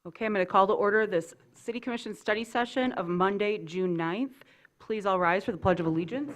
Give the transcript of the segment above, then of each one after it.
Okay, I'm going to call to order this City Commission study session of Monday, June 9th. Please all rise for the Pledge of Allegiance.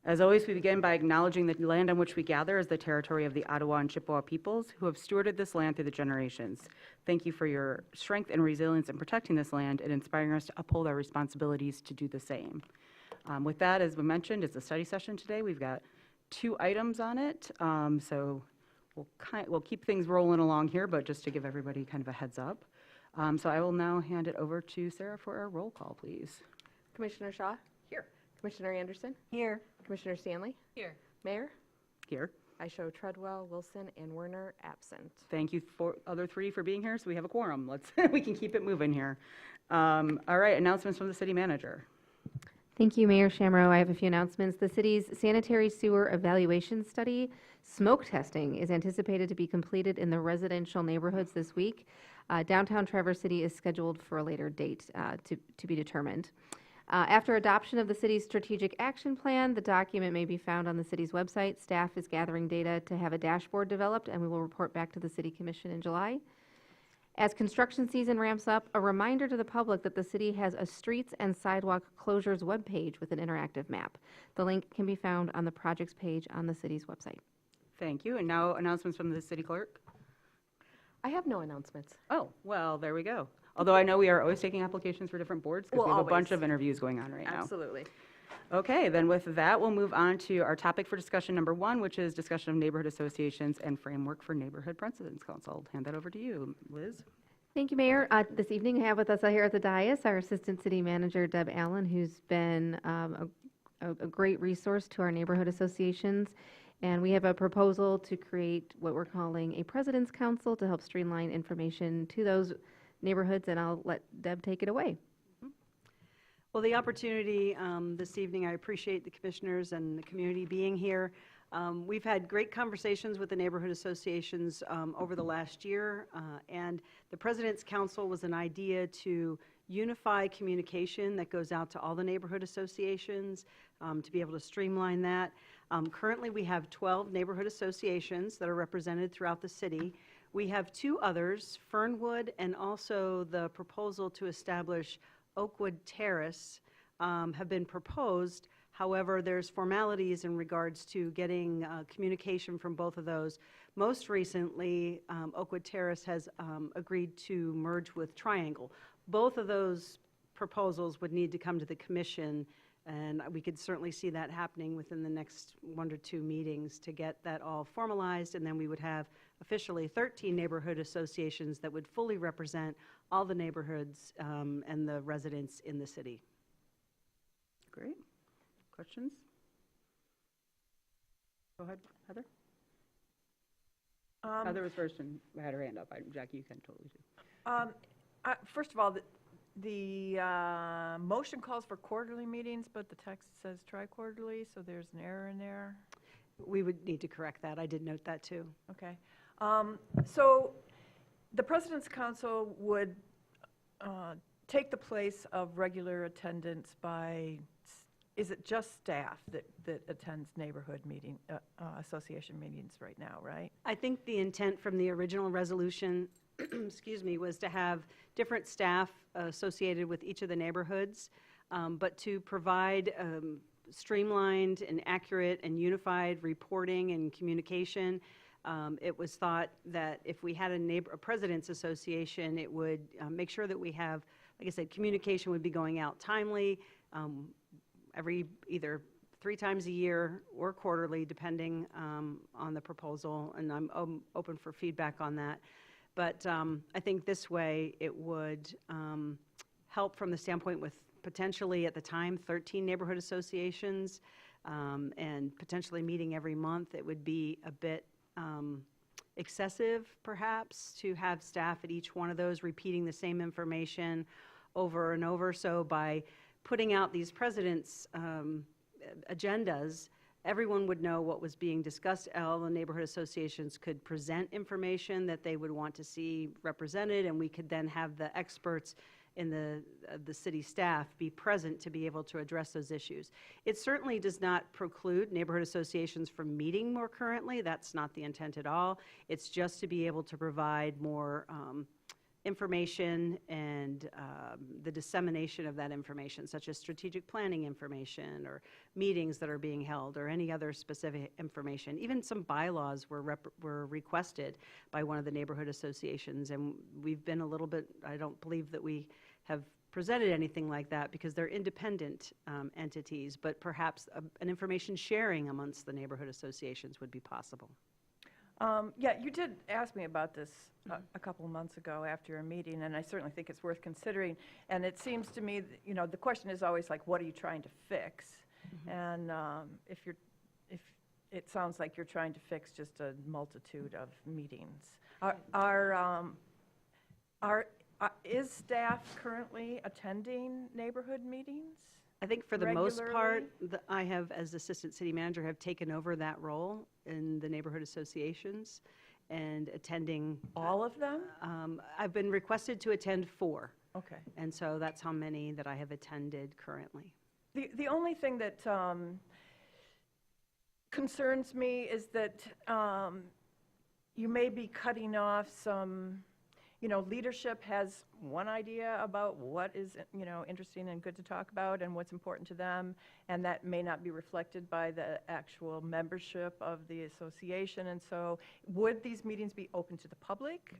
As always, we begin by acknowledging that the land on which we gather is the territory of the Ottawa and Chippewa peoples who have stewarded this land through the generations. Thank you for your strength and resilience in protecting this land and inspiring us to uphold our responsibilities to do the same. With that, as we mentioned, it's a study session today. We've got 2 items on it, so we'll keep things rolling along here, but just to give everybody kind of a heads up. So I will now hand it over to Sarah for a roll call, please. Commissioner Shaw? Here. Commissioner Anderson? Here. Commissioner Stanley? Here. Mayor? Here. I show Treadwell, Wilson, and Werner absent. Thank you for other 3 for being here, so we have a quorum. We can keep it moving here. All right, announcements from the city manager. Thank you, Mayor Shamro. I have a few announcements. The city's sanitary sewer evaluation study, smoke testing, is anticipated to be completed in the residential neighborhoods this week. Downtown Traverse City is scheduled for a later date to be determined. After adoption of the city's strategic action plan, the document may be found on the city's website. Staff is gathering data to have a dashboard developed, and we will report back to the City Commission in July. As construction season ramps up, a reminder to the public that the city has a streets and sidewalk closures webpage with an interactive map. The link can be found on the projects page on the city's website. Thank you. And now announcements from the city clerk. I have no announcements. Oh, well, there we go. Although I know we are always taking applications for different boards because Well, we have a bunch always. of interviews going on right now. Absolutely. Okay, then with that, we'll move on to our topic for discussion number 1, which is discussion of neighborhood associations and framework for neighborhood precedents council. I'll hand that over to you, Liz. Thank you, Mayor. This evening, I have with us here at the dais our Assistant City Manager, Deb Allen, who's been a great resource to our neighborhood associations. And we have a proposal to create what we're calling a President's Council to help streamline information to those neighborhoods, and I'll let Deb take it away. Well, the opportunity this evening, I appreciate the commissioners and the community being here. We've had great conversations with the neighborhood associations over the last year, and the President's Council was an idea to unify communication that goes out to all the neighborhood associations, to be able to streamline that. Currently, we have 12 neighborhood associations that are represented throughout the city. We have 2 others, Fernwood and also the proposal to establish Oakwood Terrace have been proposed. However, there's formalities in regards to getting communication from both of those. Most recently, Oakwood Terrace has agreed to merge with Triangle. Both of those proposals would need to come to the commission, and we could certainly see that happening within the next 1 to 2 meetings to get that all formalized, and then we would have officially 13 neighborhood associations that would fully represent all the neighborhoods and the residents in the city. Great. Questions? Go ahead, Heather. Heather was first and had her hand up. Jackie, you can totally do. First of all, the motion calls for quarterly meetings, but the text says tri-quarterly, so there's an error in there. We would need to correct that. I did note that too. Okay. So the President's Council would take the place of regular attendance by, is it just staff that attends neighborhood meeting, association meetings right now, right? I think the intent from the original resolution, excuse me, was to have different staff associated with each of the neighborhoods, but to provide streamlined and accurate and unified reporting and communication. It was thought that if we had a President's Association, it would make sure that we have, like I said, communication would be going out timely, every either 3 times a year or quarterly, depending on the proposal, and I'm open for feedback on that. But I think this way it would help from the standpoint with potentially at the time 13 neighborhood associations and potentially meeting every month. It would be a bit excessive perhaps to have staff at each one of those repeating the same information over and over. So by putting out these president's agendas, everyone would know what was being discussed. All the neighborhood associations could present information that they would want to see represented, and we could then have the experts in the city staff be present to be able to address those issues. It certainly does not preclude neighborhood associations from meeting more currently. That's not the intent at all. It's just to be able to provide more information and the dissemination of that information, such as strategic planning information or meetings that are being held or any other specific information. Even some bylaws were requested by one of the neighborhood associations, and we've been a little bit, I don't believe that we have presented anything like that because they're independent entities, but perhaps an information sharing amongst the neighborhood associations would be possible. Yeah, you did ask me about this a couple of months ago after a meeting, and I certainly think it's worth considering. And it seems to me, that, the question is always like, what are you trying to fix? And if it sounds like you're trying to fix just a multitude of meetings. Is staff currently attending neighborhood meetings? I think for the most part, Regularly? I have, as assistant city manager, have taken over that role in the neighborhood associations and attending. All of them? I've been requested to attend 4, Okay. and so that's how many that I have attended currently. The only thing that concerns me is that you may be cutting off some, leadership has one idea about what is, interesting and good to talk about and what's important to them, and that may not be reflected by the actual membership of the association. And so would these meetings be open to the public?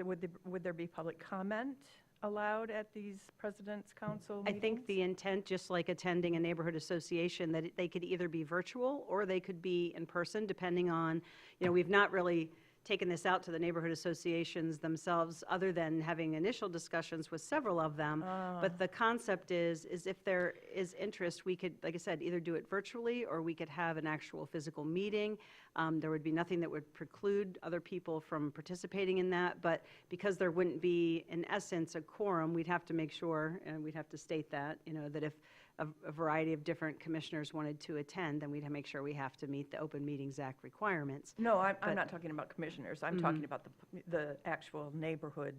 Would there be public comment allowed at these President's Council I meetings? think the intent, just like attending a neighborhood association, that they could either be virtual or they could be in person, depending on, we've not really taken this out to the neighborhood associations themselves, other than having initial discussions with several of them. But the concept is if there is interest, we could, like I said, either do it virtually or we could have an actual physical meeting. There would be nothing that would preclude other people from participating in that, but because there wouldn't be, in essence, a quorum, we'd have to make sure, and we'd have to state that, that if a variety of different commissioners wanted to attend, then we'd make sure we have to meet the Open Meetings Act requirements. No, I'm But- not talking about commissioners. I'm talking about the actual neighborhood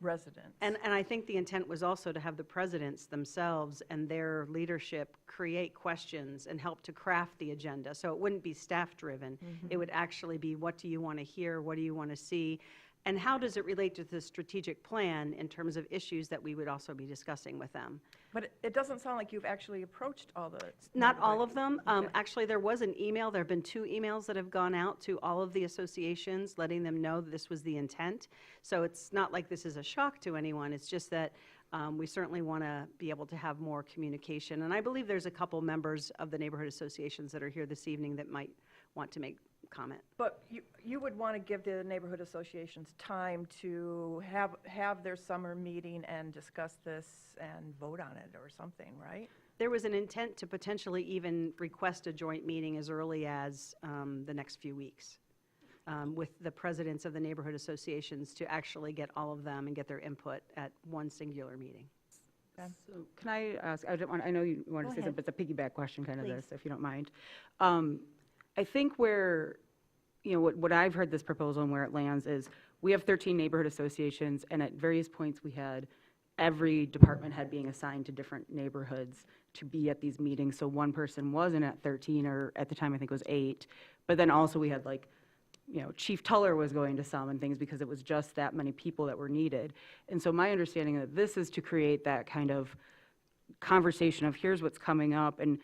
residents. And I think the intent was also to have the presidents themselves and their leadership create questions and help to craft the agenda. So it wouldn't be staff-driven. It would actually be, what do you want to hear? What do you want to see? And how does it relate to the strategic plan in terms of issues that we would also be discussing with them? But it doesn't sound like you've actually approached all the. Not all neighborhood- of them. Okay. Actually, there was an email, there have been 2 emails that have gone out to all of the associations, letting them know that this was the intent. So it's not like this is a shock to anyone, it's just that we certainly want to be able to have more communication. And I believe there's a couple members of the neighborhood associations that are here this evening that might want to make comment. But you would want to give the neighborhood associations time to have their summer meeting and discuss this and vote on it or something, right? There was an intent to potentially even request a joint meeting as early as the next few weeks with the presidents of the neighborhood associations to actually get all of them and get their input at one singular meeting. So can I ask, I know you wanted to say Go something, but it's a piggyback question kind of Please. this, if you don't mind. I think where, what I've heard this proposal and where it lands is, we have 13 neighborhood associations, and at various points, we had every department head being assigned to different neighborhoods to be at these meetings. So one person wasn't at 13, or at the time, I think it was 8. But then also we had Chief Tuller was going to some and things because it was just that many people that were needed. And so my understanding that this is to create that kind of conversation of here's what's coming up, and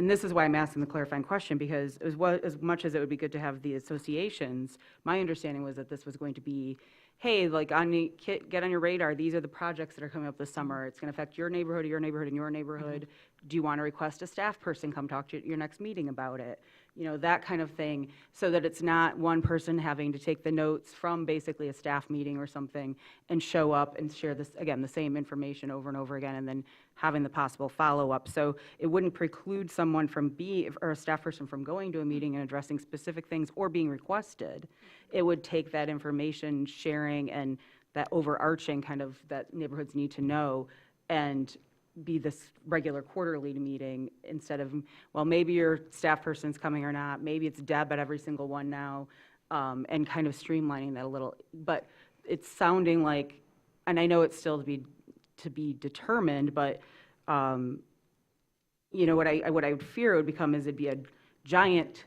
this is why I'm asking the clarifying question, because as much as it would be good to have the associations, my understanding was that this was going to be, hey, get on your radar, these are the projects that are coming up this summer. It's going to affect your neighborhood, and your neighborhood. Do you want to request a staff person come talk to you at your next meeting about it? That kind of thing, so that it's not one person having to take the notes from basically a staff meeting or something and show up and share this, again, the same information over and over again, and then having the possible follow-up. So it wouldn't preclude someone from or a staff person from going to a meeting and addressing specific things or being requested. It would take that information sharing and that overarching kind of that neighborhoods need to know, and be this regular quarterly meeting instead of, well, maybe your staff person's coming or not, maybe it's Deb at every single one now, and kind of streamlining that a little. But it's sounding like, and I know it's still to be determined, but, you know, what I would fear it would become is it'd be a giant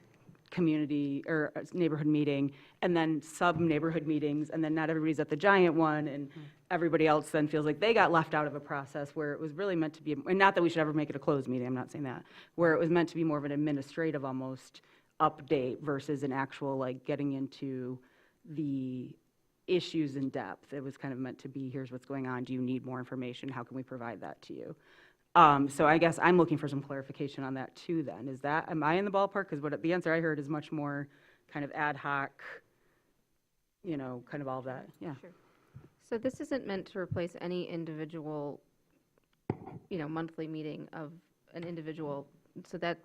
community or neighborhood meeting, and then sub-neighborhood meetings, and then not everybody's at the giant one, and everybody else then feels like they got left out of a process where it was really meant to be, and not that we should ever make it a closed meeting, I'm not saying that, where it was meant to be more of an administrative almost update versus an actual, like, getting into the issues in depth. It was kind of meant to be, here's what's going on, do you need more information, how can we provide that to you? So I guess I'm looking for some clarification on that too then. Am I in the ballpark? Because what the answer I heard is much more kind of ad hoc, you know, kind of all that, yeah. Sure. So this isn't meant to replace any individual, you know, monthly meeting of an individual, so that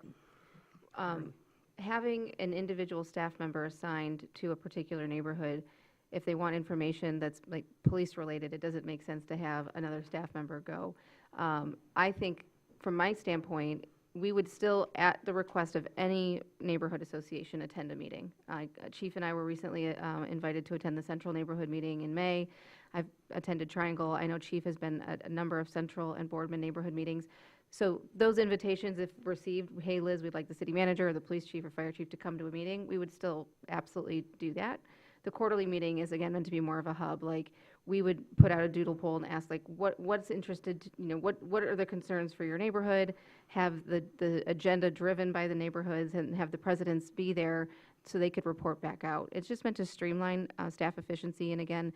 having an individual staff member assigned to a particular neighborhood, if they want information that's like police related, it doesn't make sense to have another staff member go. I think, from my standpoint, we would still, at the request of any neighborhood association, attend a meeting. Chief and I were recently invited to attend the Central Neighborhood meeting in May. I've attended Triangle. I know Chief has been at a number of Central and Boardman neighborhood meetings. So those invitations, if received, hey, Liz, we'd like the city manager or the police chief or fire chief to come to a meeting, we would still absolutely do that. The quarterly meeting is, again, meant to be more of a hub. Like, we would put out a doodle poll and ask, like, what's interested, you know, what are the concerns for your neighborhood? Have the agenda driven by the neighborhoods and have the presidents be there so they could report back out. It's just meant to streamline staff efficiency. And again,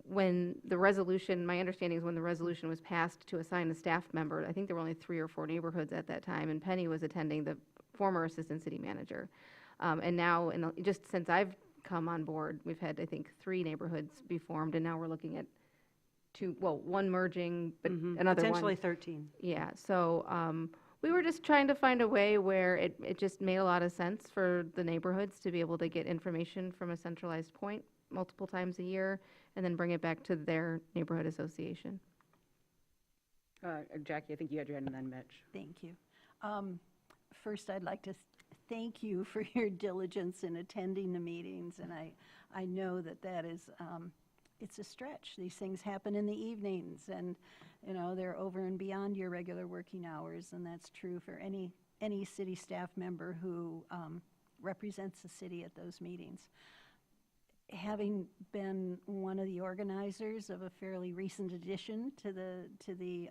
when the resolution, my understanding is when the resolution was passed to assign a staff member, I think there were only 3 or 4 neighborhoods at that time, and Penny was attending, the former assistant city manager. And now, just since I've come on board, we've had, I think, 3 neighborhoods be formed, and now we're looking at 2, well, 1 merging, but another one. Potentially 13. Yeah, so we were just trying to find a way where it just made a lot of sense for the neighborhoods to be able to get information from a centralized point multiple times a year, and then bring it back to their neighborhood association. Jackie, I think you had your hand, and then Mitch. Thank you. First, I'd like to thank you for your diligence in attending the meetings, and I know that is, it's a stretch. These things happen in the evenings, and, you know, they're over and beyond your regular working hours, and that's true for any city staff member who represents the city at those meetings. Having been one of the organizers of a fairly recent addition to the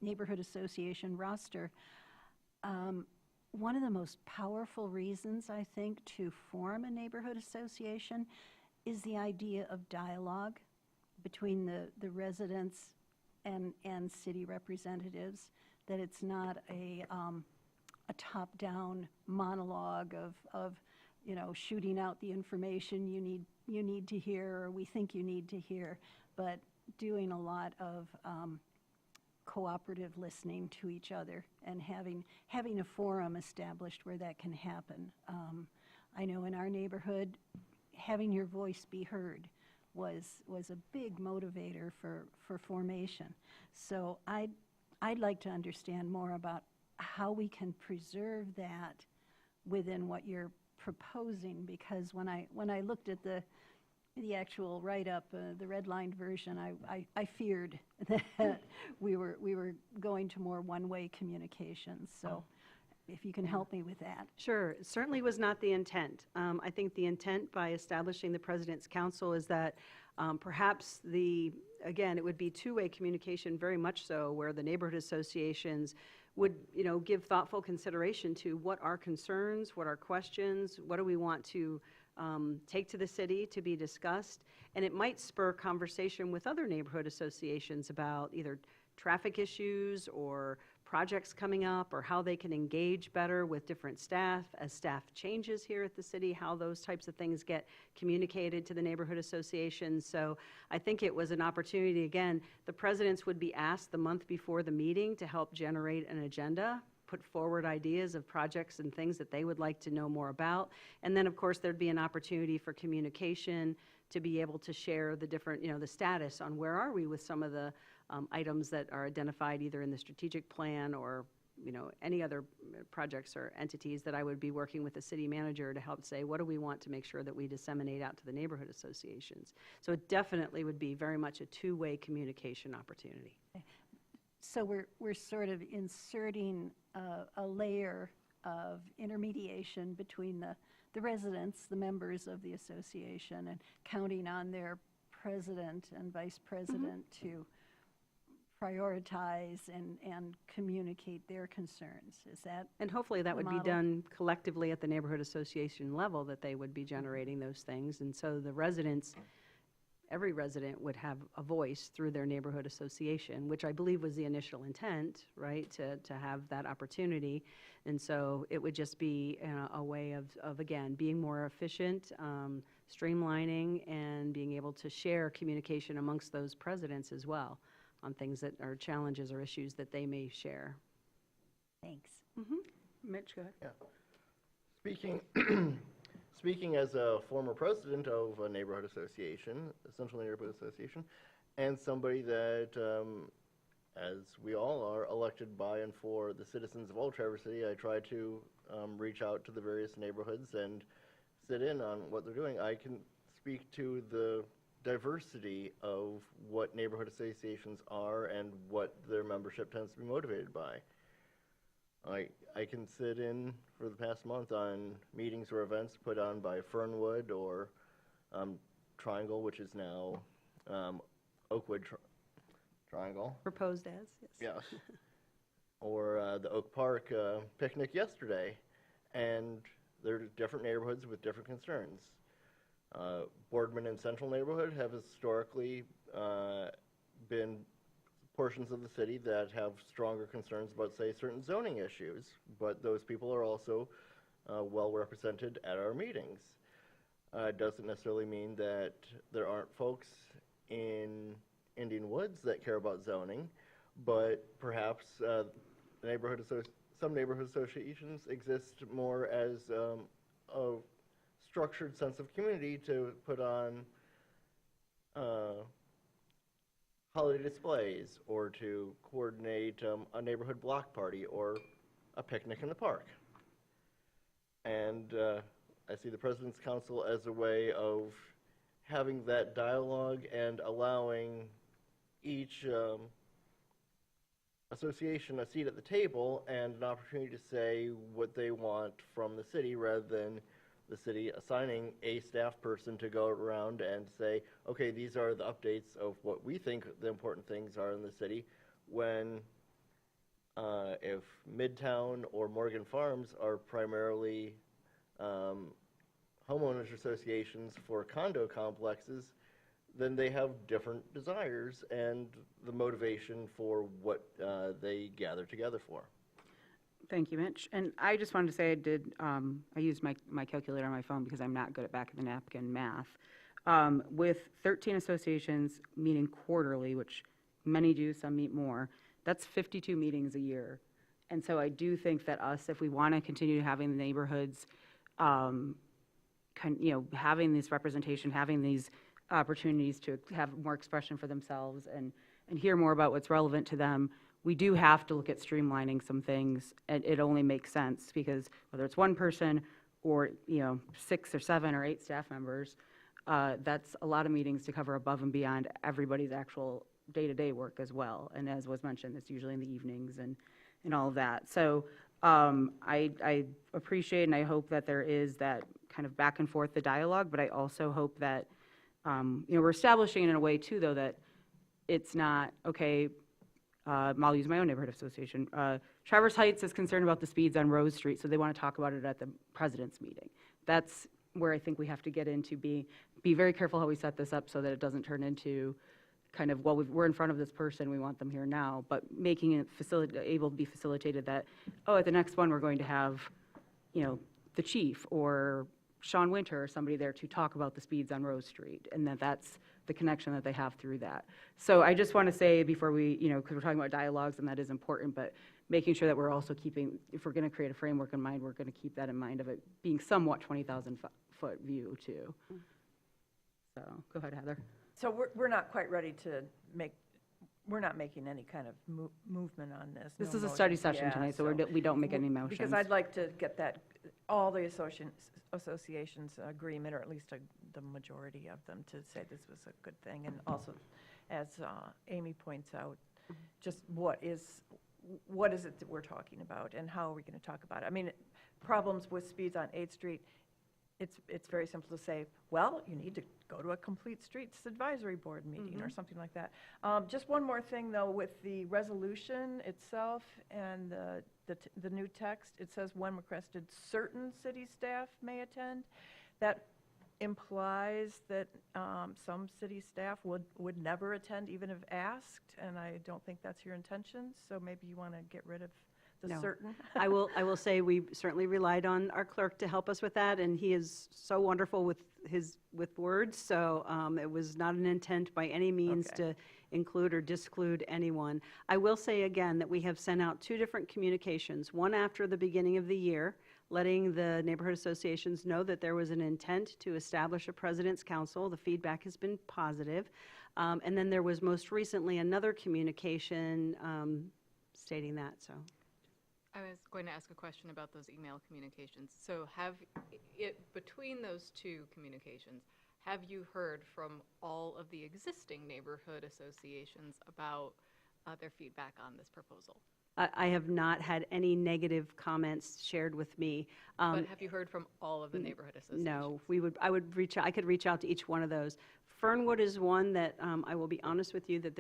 neighborhood association roster, one of the most powerful reasons, I think, to form a neighborhood association is the idea of dialogue between the residents and city representatives, that it's not a top-down monologue of you know, shooting out the information you need to hear, or we think you need to hear, but doing a lot of cooperative listening to each other and having a forum established where that can happen. I know in our neighborhood, having your voice be heard was a big motivator for formation. So I'd like to understand more about how we can preserve that within what you're proposing, because when I looked at the actual write-up, the redlined version, I feared that we were going to more one-way communications. So if you can help me with that. Sure. It certainly was not the intent. I think the intent by establishing the President's Council is that perhaps again, it would be two-way communication, very much so, where the neighborhood associations would, you know, give thoughtful consideration to what are concerns, what are questions, what do we want to take to the city to be discussed, and it might spur conversation with other neighborhood associations about either traffic issues or projects coming up, or how they can engage better with different staff as staff changes here at the city, how those types of things get communicated to the neighborhood associations. So I think it was an opportunity, again, the presidents would be asked the month before the meeting to help generate an agenda, put forward ideas of projects and things that they would like to know more about. And then, of course, there'd be an opportunity for communication to be able to share the different, the status on where are we with some of the items that are identified either in the strategic plan or, any other projects or entities that I would be working with the city manager to help say, what do we want to make sure that we disseminate out to the neighborhood associations? So it definitely would be very much a two-way communication opportunity. So we're sort of inserting a layer of intermediation between the residents, the members of the association, and counting on their president and vice president to prioritize and communicate their concerns. Is that? And hopefully that the would be model? done collectively at the neighborhood association level, that they would be generating those things. And so the residents, every resident would have a voice through their neighborhood association, which I believe was the initial intent, right, to have that opportunity. And so it would just be a way of again, being more efficient, streamlining, and being able to share communication amongst those presidents as well on things that are challenges or issues that they may share. Thanks. Mitch, go ahead. Yeah. Speaking as a former president of a neighborhood association, a Central Neighborhood Association, and somebody that, as we all are, elected by and for the citizens of Old Traverse City, I try to reach out to the various neighborhoods and sit in on what they're doing. I can speak to the diversity of what neighborhood associations are and what their membership tends to be motivated by. I can sit in for the past month on meetings or events put on by Fernwood or Triangle, which is now Oakwood Triangle. Proposed as, yes. Yes. Or the Oak Park picnic yesterday. And they're different neighborhoods with different concerns. Boardman and Central neighborhood have historically been portions of the city that have stronger concerns about, say, certain zoning issues, but those people are also well represented at our meetings. It doesn't necessarily mean that there aren't folks in Indian Woods that care about zoning, but perhaps some neighborhood associations exist more as a structured sense of community to put on holiday displays or to coordinate a neighborhood block party or a picnic in the park. And I see the President's Council as a way of having that dialogue and allowing each association a seat at the table and an opportunity to say what they want from the city rather than the city assigning a staff person to go around and say, okay, these are the updates of what we think the important things are in the city, when if Midtown or Morgan Farms are primarily homeowners associations for condo complexes, then they have different desires and the motivation for what they gather together for. Thank you, Mitch. And I just wanted to say I used my calculator on my phone because I'm not good at back of the napkin math. With 13 associations meeting quarterly, which many do, some meet more, that's 52 meetings a year. And so I do think that if we want to continue having the neighborhoods, having this representation, having these opportunities to have more expression for themselves and hear more about what's relevant to them, we do have to look at streamlining some things, and it only makes sense because whether it's one person or 6 or 7 or 8 staff members, that's a lot of meetings to cover above and beyond everybody's actual day-to-day work as well. And as was mentioned, it's usually in the evenings and all of that. So I appreciate and I hope that there is that kind of back and forth, the dialogue, but I also hope that we're establishing it in a way too, though, that it's not, okay, I'll use my own neighborhood association. Traverse Heights is concerned about the speeds on Rose Street, so they want to talk about it at the president's meeting. That's where I think we have to get into be very careful how we set this up so that it doesn't turn into kind of, well, we're in front of this person, we want them here now, but making it able to be facilitated that, at the next one we're going to have, the chief or Sean Winter or somebody there to talk about the speeds on Rose Street, and that's the connection that they have through that. So I just want to say before we, because we're talking about dialogues and that is important, but making sure that we're also keeping, if we're going to create a framework in mind, we're going to keep that in mind of it being somewhat 20,000 foot view too. So, go ahead, Heather. So we're not quite ready to we're not making any kind of movement on this. This no is a study motion. session Yeah, tonight, so we don't make any motions. Because I'd like to get that, all the associations agreement, or at least the majority of them, to say this was a good thing. And also, as Amy points out, just what is it that we're talking about, and how are we going to talk about it? I mean, problems with speeds on 8th Street, it's very simple to say, well, you need to go to a Complete Streets Advisory Board meeting or something like that. Just one more thing, though, with the resolution itself and the new text, it says when requested, certain city staff may attend. That implies that some city staff would never attend, even if asked, and I don't think that's your intention, so maybe you want to get rid of the No. certain. I will say we certainly relied on our clerk to help us with that, and he is so wonderful with words, so it was not an intent by any means Okay. to include or disclude anyone. I will say again that we have sent out 2 different communications, one after the beginning of the year, letting the neighborhood associations know that there was an intent to establish a president's council. The feedback has been positive. And then there was most recently another communication stating that, so. I was going to ask a question about those email communications. So between those 2 communications, have you heard from all of the existing neighborhood associations about their feedback on this proposal? I have not had any negative comments shared with me. But have you heard from all of the neighborhood associations? No, I could reach out to each one of those. Fernwood is one that I will be honest with you that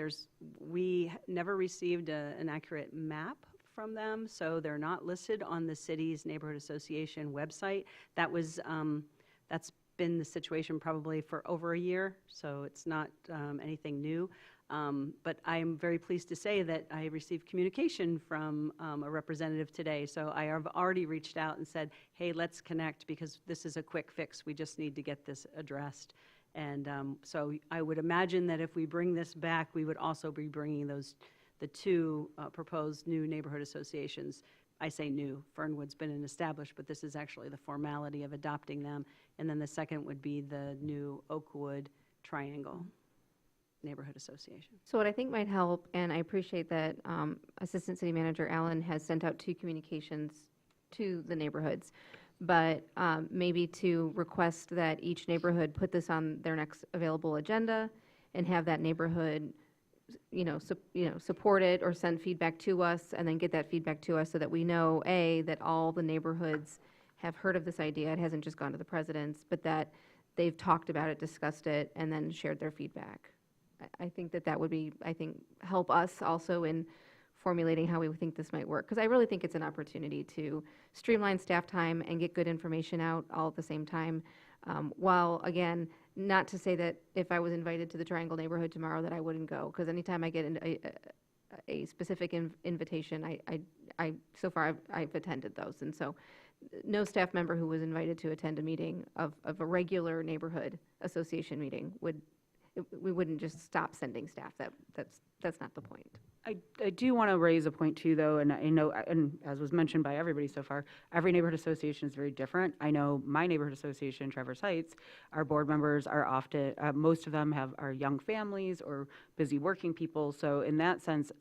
we never received an accurate map from them, so they're not listed on the city's neighborhood association website. That's been the situation probably for over a year, so it's not anything new. But I'm very pleased to say that I received communication from a representative today. So I have already reached out and said, hey, let's connect because this is a quick fix. We just need to get this addressed. And so I would imagine that if we bring this back, we would also be bringing the 2 proposed new neighborhood associations. I say new, Fernwood's been established, but this is actually the formality of adopting them. And then the second would be the new Oakwood Triangle Neighborhood Association. So what I think might help, and I appreciate that Assistant City Manager Allen has sent out 2 communications to the neighborhoods, but maybe to request that each neighborhood put this on their next available agenda and have that neighborhood support it or send feedback to us and then get that feedback to us so that we know, A, that all the neighborhoods have heard of this idea. It hasn't just gone to the presidents, but that they've talked about it, discussed it, and then shared their feedback. I think that would be, help us also in formulating how we think this might work. Because I really think it's an opportunity to streamline staff time and get good information out all at the same time. While, again, not to say that if I was invited to the Triangle neighborhood tomorrow that I wouldn't go. Because anytime I get a specific invitation, so far I've attended those. And so no staff member who was invited to attend a meeting of a regular neighborhood association meeting we wouldn't just stop sending staff. That's not the point. I do want to raise a point too, though, and I know, and as was mentioned by everybody so far, every neighborhood association is very different. I know my neighborhood association, Traverse Heights, our board members are often, most of them are young families or busy working people. So in that sense,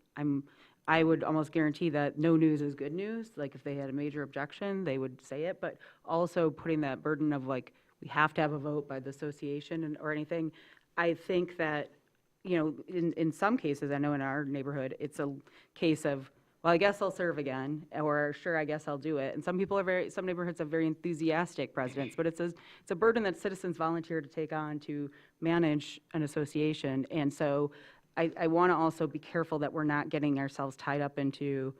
I would almost guarantee that no news is good news. Like if they had a major objection, they would say it. But also putting that burden of we have to have a vote by the association or anything. I think that, in some cases, I know in our neighborhood, it's a case of, well, I guess I'll serve again, or sure, I guess I'll do it. And some neighborhoods have very enthusiastic presidents, but it's a burden that citizens volunteer to take on to manage an association. And so I want to also be careful that we're not getting ourselves tied up into,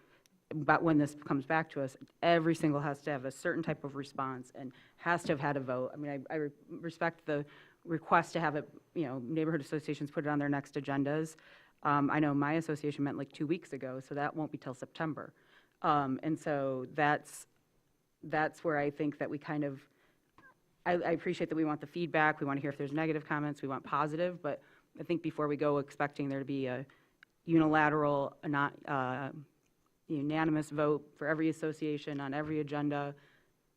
but when this comes back to us, every single has to have a certain type of response and has to have had a vote. I mean, I respect the request to have it, neighborhood associations put it on their next agendas. I know my association met 2 weeks ago, so that won't be till September. And so that's where I think that we kind of, I appreciate that we want the feedback. We want to hear if there's negative comments. We want positive, but I think before we go expecting there to be a unilateral, not unanimous vote for every association on every agenda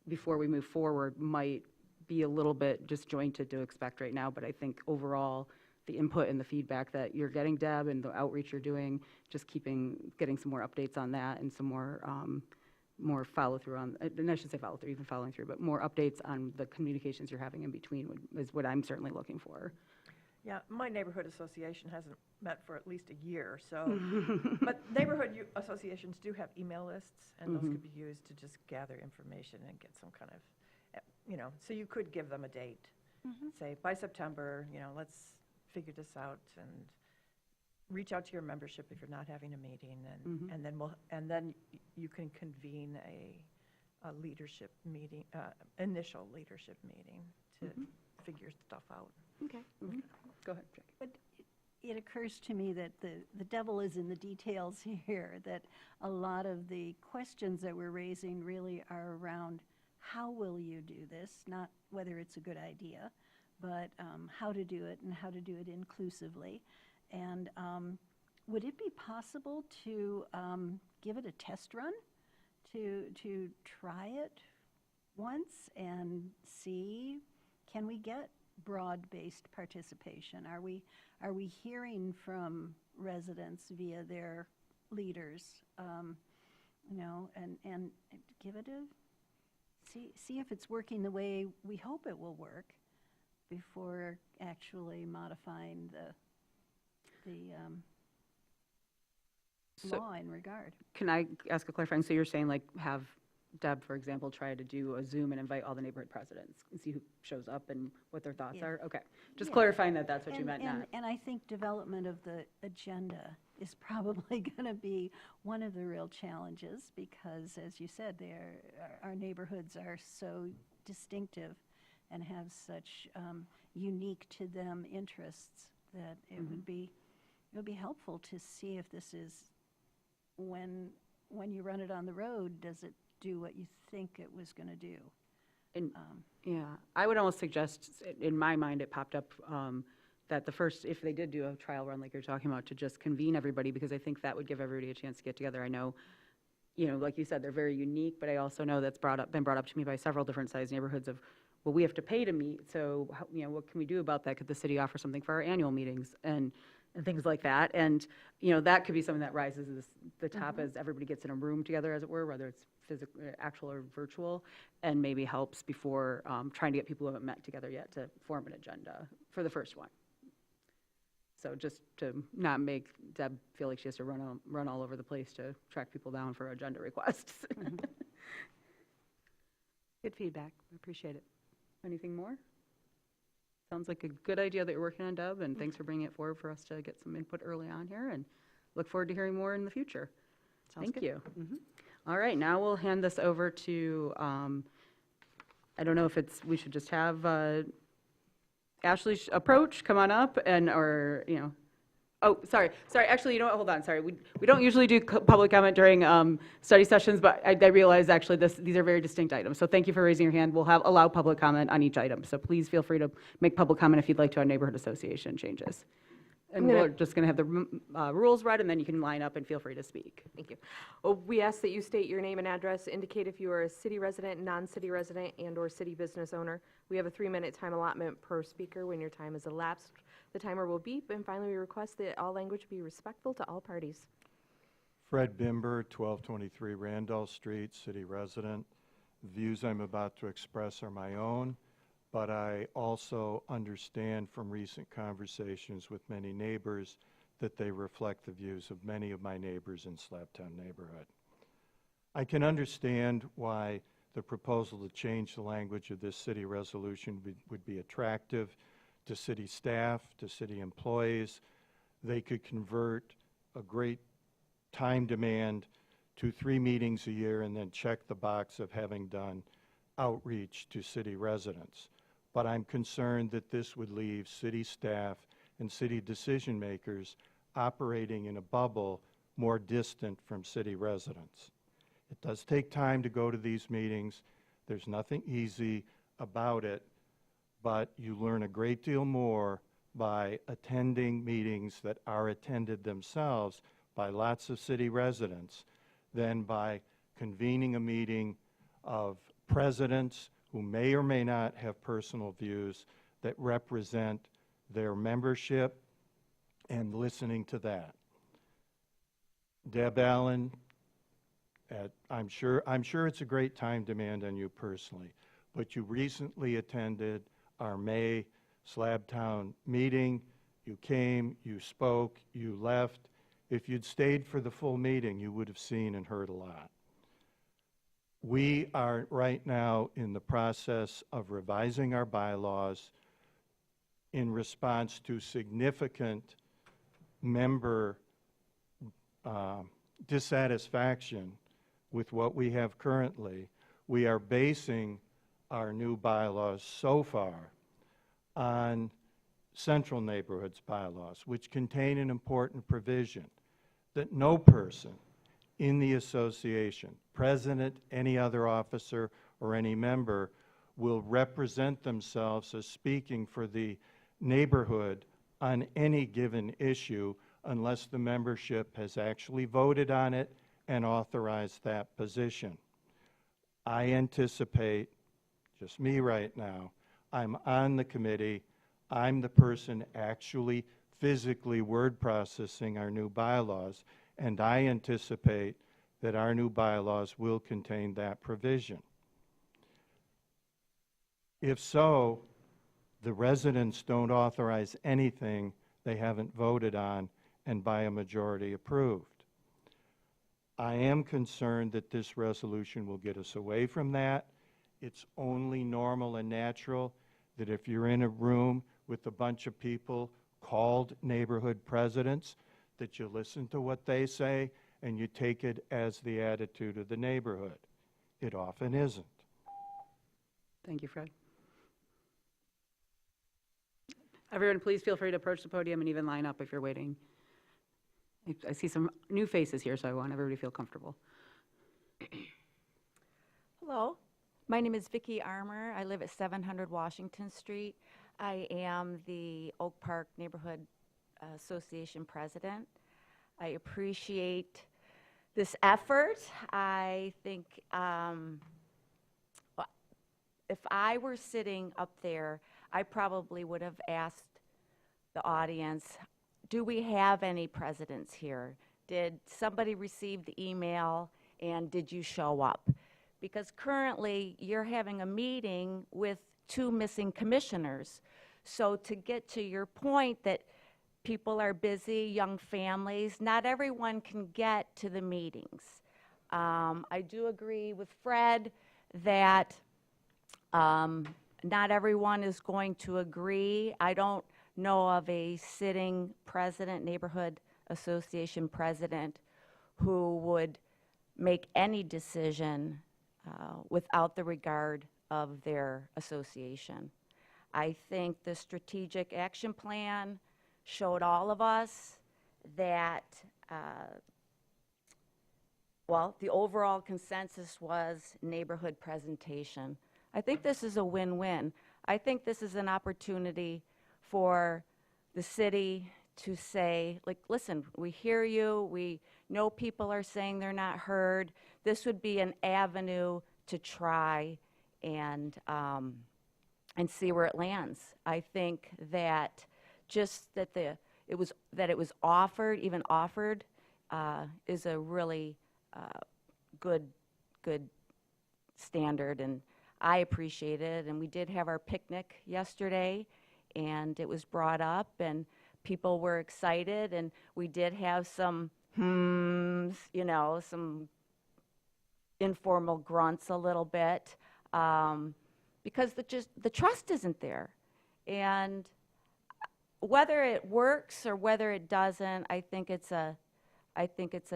before we move forward might be a little bit disjointed to expect right now, but I think overall, the input and the feedback that you're getting, Deb, and the outreach you're doing, just getting some more updates on that and some more follow-through on, and I should say follow-through, even following through, but more updates on the communications you're having in between is what I'm certainly looking for. Yeah, my neighborhood association hasn't met for at least a year, so, but neighborhood associations do have email lists, and those could be used to just gather information and get some kind of, so you could give them a date. Say, by September, let's figure this out, and reach out to your membership if you're not having a meeting, and then you can convene a leadership meeting, initial leadership meeting to figure stuff out. Okay. Go ahead, Jackie. But it occurs to me that the devil is in the details here, that a lot of the questions that we're raising really are around how will you do this, not whether it's a good idea, but how to do it and how to do it inclusively. And would it be possible to give it a test run, to try it once and see, can we get broad-based participation? Are we hearing from residents via their leaders? And give it see if it's working the way we hope it will work before actually modifying the law in regard. Can I ask a clarifying? So you're saying like have Deb, for example, try to do a Zoom and invite all the neighborhood presidents and see who shows up and what their thoughts Yeah. are? Okay. Just Yeah. clarifying that that's what you meant, not. And I think development of the agenda is probably going to be one of the real challenges because, as you said, our neighborhoods are so distinctive and have such unique to them interests that it would be helpful to see if this is, when you run it on the road, does it do what you think it was going to do? And, yeah, I would almost suggest, in my mind, it popped up that the first, if they did do a trial run like you're talking about, to just convene everybody, because I think that would give everybody a chance to get together. I know, like you said, they're very unique, but I also know that's been brought up to me by several different size neighborhoods of, well, we have to pay to meet, so, what can we do about that? Could the city offer something for our annual meetings? And things like that. And, that could be something that rises to the top as everybody gets in a room together, as it were, whether it's physical, actual or virtual, and maybe helps before trying to get people who haven't met together yet to form an agenda for the first one. So just to not make Deb feel like she has to run all over the place to track people down for agenda requests. Good feedback. I appreciate it. Anything more? Sounds like a good idea that you're working on, Deb, and thanks for bringing it forward for us to get some input early on here, and look forward to hearing more in the future. Sounds Thank good. you. All right, now we'll hand this over to, I don't know if we should just have Ashley approach, come on up, oh, sorry, actually, you know what, hold on, sorry. We don't usually do public comment during study sessions, but I realize actually these are very distinct items. So thank you for raising your hand. We'll allow public comment on each item. So please feel free to make public comment if you'd like to on neighborhood association changes. And we're just going to have the rules read, and then you can line up and feel free to speak. Thank you. Well, we ask that you state your name and address, indicate if you are a city resident, non-city resident, and/or city business owner. We have a 3-minute time allotment per speaker. When your time is elapsed, the timer will beep. And finally, we request that all language be respectful to all parties. Fred Bimber, 1223 Randolph Street, city resident. The views I'm about to express are my own, but I also understand from recent conversations with many neighbors that they reflect the views of many of my neighbors in Slabtown neighborhood. I can understand why the proposal to change the language of this city resolution would be attractive to city staff, to city employees. They could convert a great time demand to 3 meetings a year and then check the box of having done outreach to city residents. But I'm concerned that this would leave city staff and city decision makers operating in a bubble more distant from city residents. It does take time to go to these meetings. There's nothing easy about it, but you learn a great deal more by attending meetings that are attended themselves by lots of city residents than by convening a meeting of presidents who may or may not have personal views that represent their membership and listening to that. Deb Allen, I'm sure it's a great time demand on you personally, but you recently attended our May Slabtown meeting. You came, you spoke, you left. If you'd stayed for the full meeting, you would have seen and heard a lot. We are right now in the process of revising our bylaws in response to significant member dissatisfaction with what we have currently. We are basing our new bylaws so far on Central Neighborhoods bylaws, which contain an important provision that no person in the association, president, any other officer, or any member, will represent themselves as speaking for the neighborhood on any given issue unless the membership has actually voted on it and authorized that position. I anticipate, just me right now, I'm on the committee, I'm the person actually physically word processing our new bylaws, and I anticipate that our new bylaws will contain that provision. If so, the residents don't authorize anything they haven't voted on and by a majority approved. I am concerned that this resolution will get us away from that. It's only normal and natural that if you're in a room with a bunch of people called neighborhood presidents, that you listen to what they say and you take it as the attitude of the neighborhood. It often isn't. Thank you, Fred. Everyone, please feel free to approach the podium and even line up if you're waiting. I see some new faces here, so I want everybody to feel comfortable. Hello, my name is Vicki Armour. I live at 700 Washington Street. I am the Oak Park Neighborhood Association president. I appreciate this effort. I think if I were sitting up there, I probably would have asked the audience, do we have any presidents here? Did somebody receive the email and did you show up? Because currently you're having a meeting with 2 missing commissioners. So to get to your point that people are busy, young families, not everyone can get to the meetings. I do agree with Fred that not everyone is going to agree. I don't know of a sitting president, neighborhood association president, who would make any decision without the regard of their association. I think the strategic action plan showed all of us that, well, the overall consensus was neighborhood presentation. I think this is a win-win. I think this is an opportunity for the city to say, like, listen, we hear you, we know people are saying they're not heard. This would be an avenue to try and see where it lands. I think that just that it was offered, even offered, is a really good standard, and I appreciate it. And we did have our picnic yesterday, and it was brought up, and people were excited, and we did have some you know, some informal grunts a little bit, because the trust isn't there. And whether it works or whether it doesn't, I think it's a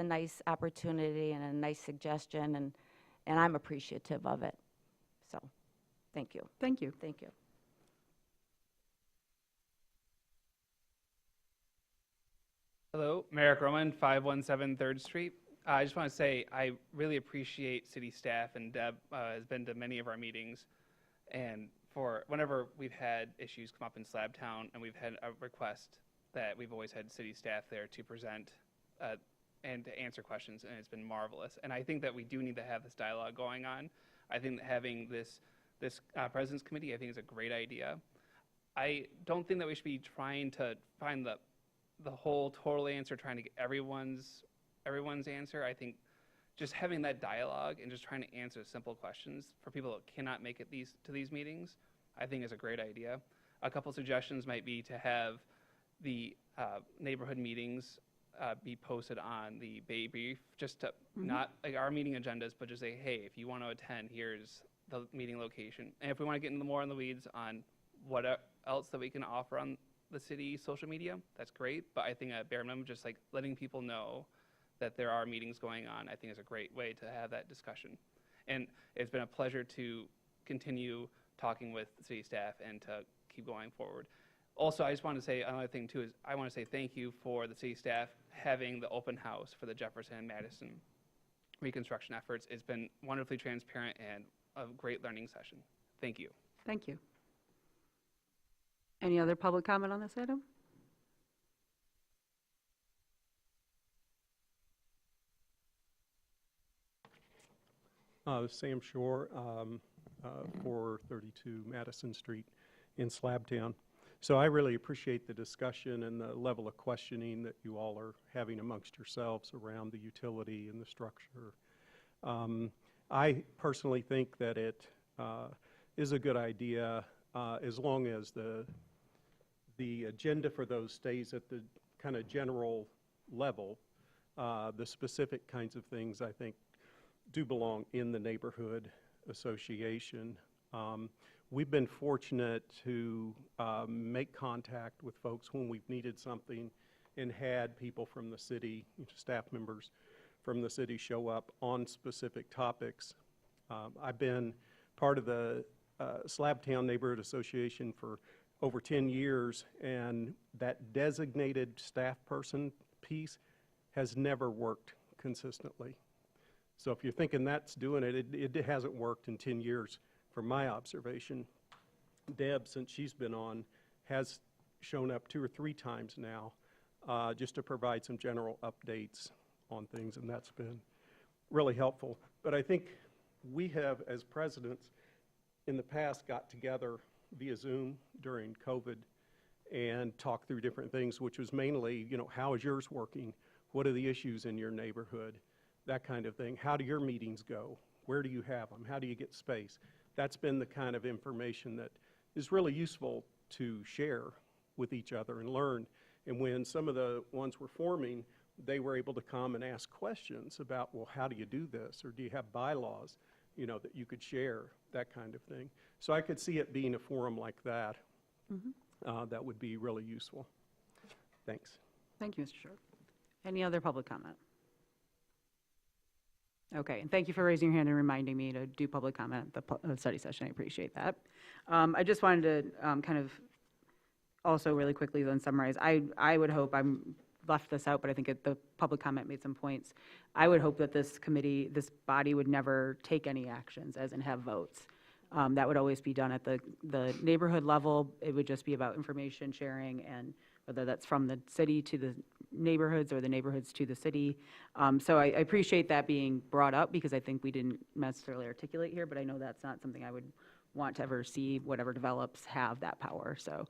nice opportunity and a nice suggestion, and I'm appreciative of it. So, thank you. Thank you. Thank you. Hello, Merrick Roman, 517 3rd Street. I just want to say I really appreciate city staff, and Deb has been to many of our meetings, and for whenever we've had issues come up in Slabtown and we've had a request, that we've always had city staff there to present and to answer questions, and it's been marvelous. And I think that we do need to have this dialogue going on. I think that having this this President's Committee, I think is a great idea. I don't think that we should be trying to find the whole total answer, trying to get everyone's answer. I think just having that dialogue and just trying to answer simple questions for people that cannot make it to these meetings, I think is a great idea. A couple suggestions might be to have the neighborhood meetings be posted on the Bay Brief, just to not like our meeting agendas, but just say, hey, if you want to attend, here's the meeting location. And if we want to get more in the weeds on what else that we can offer on the city social media, that's great. But I think at bare minimum, just like letting people know that there are meetings going on, I think is a great way to have that discussion. And it's been a pleasure to continue talking with the city staff and to keep going forward. Also, I just want to say another thing too is I want to say thank you for the city staff having the open house for the Jefferson and Madison reconstruction efforts. It's been wonderfully transparent and a great learning session. Thank you. Thank you. Any other public comment on this item? Sam Shore, 432 Madison Street in Slabtown. So I really appreciate the discussion and the level of questioning that you all are having amongst yourselves around the utility and the structure. I personally think that it is a good idea as long as the agenda for those stays at the kind of general level. The specific kinds of things I think do belong in the neighborhood association. We've been fortunate to make contact with folks when we've needed something and had people from the city, staff members from the city show up on specific topics. I've been part of the Slabtown Neighborhood Association for over 10 years, and that designated staff person piece has never worked consistently. So if you're thinking that's doing it, it hasn't worked in 10 years from my observation. Deb, since she's been on, has shown up 2 or 3 times now just to provide some general updates on things, and that's been really helpful. But I think we have, as presidents, in the past got together via Zoom during COVID and talked through different things, which was mainly, how is yours working? What are the issues in your neighborhood? That kind of thing. How do your meetings go? Where do you have them? How do you get space? That's been the kind of information that is really useful to share with each other and learn. And when some of the ones were forming, they were able to come and ask questions about, well, how do you do this? Or do you have bylaws, that you could share, that kind of thing. So I could see it being a forum like that. That would be really useful. Thanks. Thank you, Mr. Short. Any other public comment? Okay, and thank you for raising your hand and reminding me to do public comment at the study session. I appreciate that. I just wanted to kind of also really quickly then summarize. I would hope, I'm left this out, but I think the public comment made some points. I would hope that this committee, this body would never take any actions, as in have votes. That would always be done at the neighborhood level. It would just be about information sharing, and whether that's from the city to the neighborhoods or the neighborhoods to the city. So I appreciate that being brought up, because I think we didn't necessarily articulate here, but I know that's not something I would want to ever see whatever develops have that power. So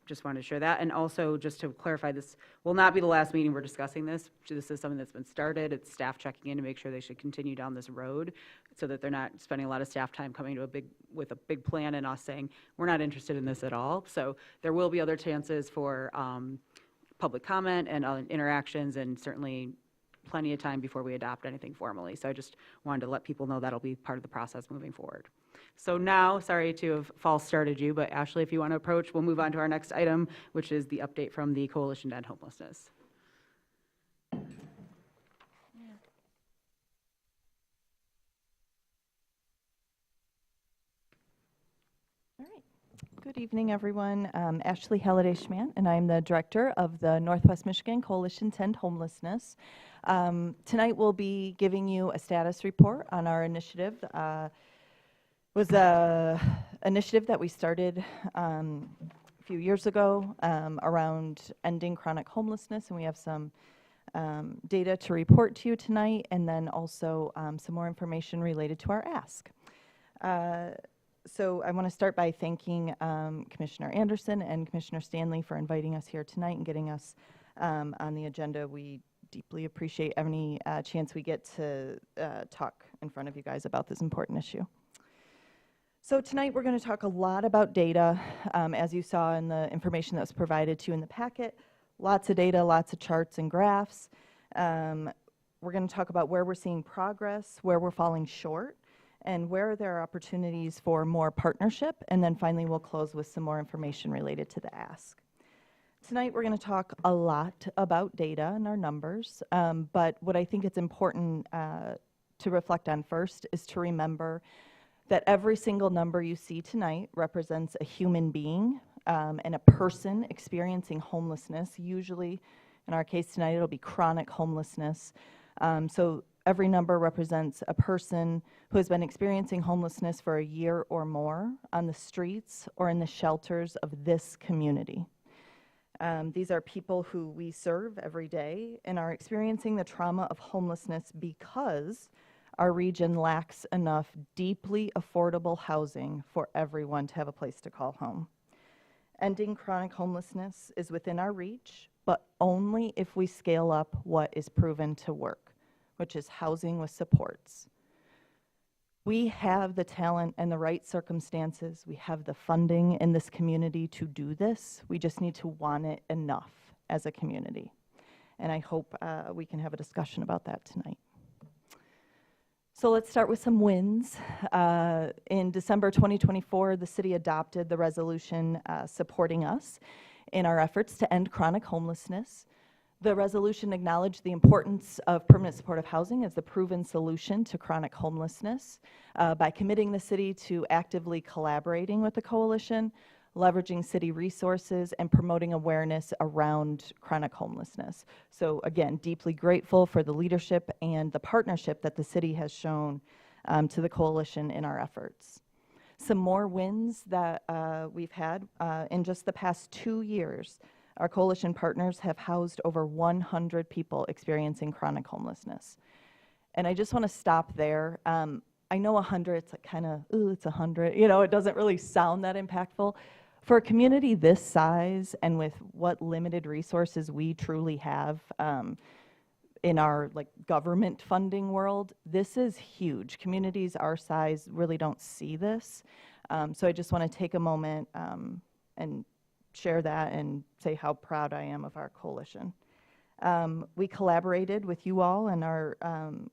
just wanted to share that. And also, just to clarify, this will not be the last meeting we're discussing this. This is something that's been started. It's staff checking in to make sure they should continue down this road, so that they're not spending a lot of staff time coming to with a big plan and us saying, we're not interested in this at all. So there will be other chances for public comment and interactions, and certainly plenty of time before we adopt anything formally. So I just wanted to let people know that'll be part of the process moving forward. So now, sorry to have false started you, but Ashley, if you want to approach, we'll move on to our next item, which is the update from the Coalition to End Homelessness. All right. Good evening, everyone. Ashley Halliday-Schmann, and I'm the director of the Northwest Michigan Coalition to End Homelessness. Tonight, we'll be giving you a status report on our initiative. Was an initiative that we started a few years ago around ending chronic homelessness, and we have some data to report to you tonight, and then also some more information related to our ask. So I want to start by thanking Commissioner Anderson and Commissioner Stanley for inviting us here tonight and getting us on the agenda. We deeply appreciate any chance we get to talk in front of you guys about this important issue. So tonight we're going to talk a lot about data, as you saw in the information that was provided to you in the packet. Lots of data, lots of charts and graphs. We're going to talk about where we're seeing progress, where we're falling short, and where there are opportunities for more partnership. And then finally, we'll close with some more information related to the ask. Tonight, we're going to talk a lot about data and our numbers. But what I think it's important to reflect on first is to remember that every single number you see tonight represents a human being and a person experiencing homelessness. Usually, in our case tonight, it'll be chronic homelessness. So every number represents a person who has been experiencing homelessness for a year or more on the streets or in the shelters of this community. These are people who we serve every day and are experiencing the trauma of homelessness because our region lacks enough deeply affordable housing for everyone to have a place to call home. Ending chronic homelessness is within our reach, but only if we scale up what is proven to work, which is housing with supports. We have the talent and the right circumstances. We have the funding in this community to do this. We just need to want it enough as a community. And I hope we can have a discussion about that tonight. So let's start with some wins. In December 2024, the city adopted the resolution supporting us in our efforts to end chronic homelessness. The resolution acknowledged the importance of permanent supportive housing as the proven solution to chronic homelessness by committing the city to actively collaborating with the coalition, leveraging city resources, and promoting awareness around chronic homelessness. So again, deeply grateful for the leadership and the partnership that the city has shown to the coalition in our efforts. Some more wins that we've had in just the past 2 years. Our coalition partners have housed over 100 people experiencing chronic homelessness. And I just want to stop there. I know 100, it's like kind of, ooh, it's 100. You know, it doesn't really sound that impactful. For a community this size and with what limited resources we truly have in our government funding world, this is huge. Communities our size really don't see this. So I just want to take a moment and share that and say how proud I am of our coalition. We collaborated with you all and our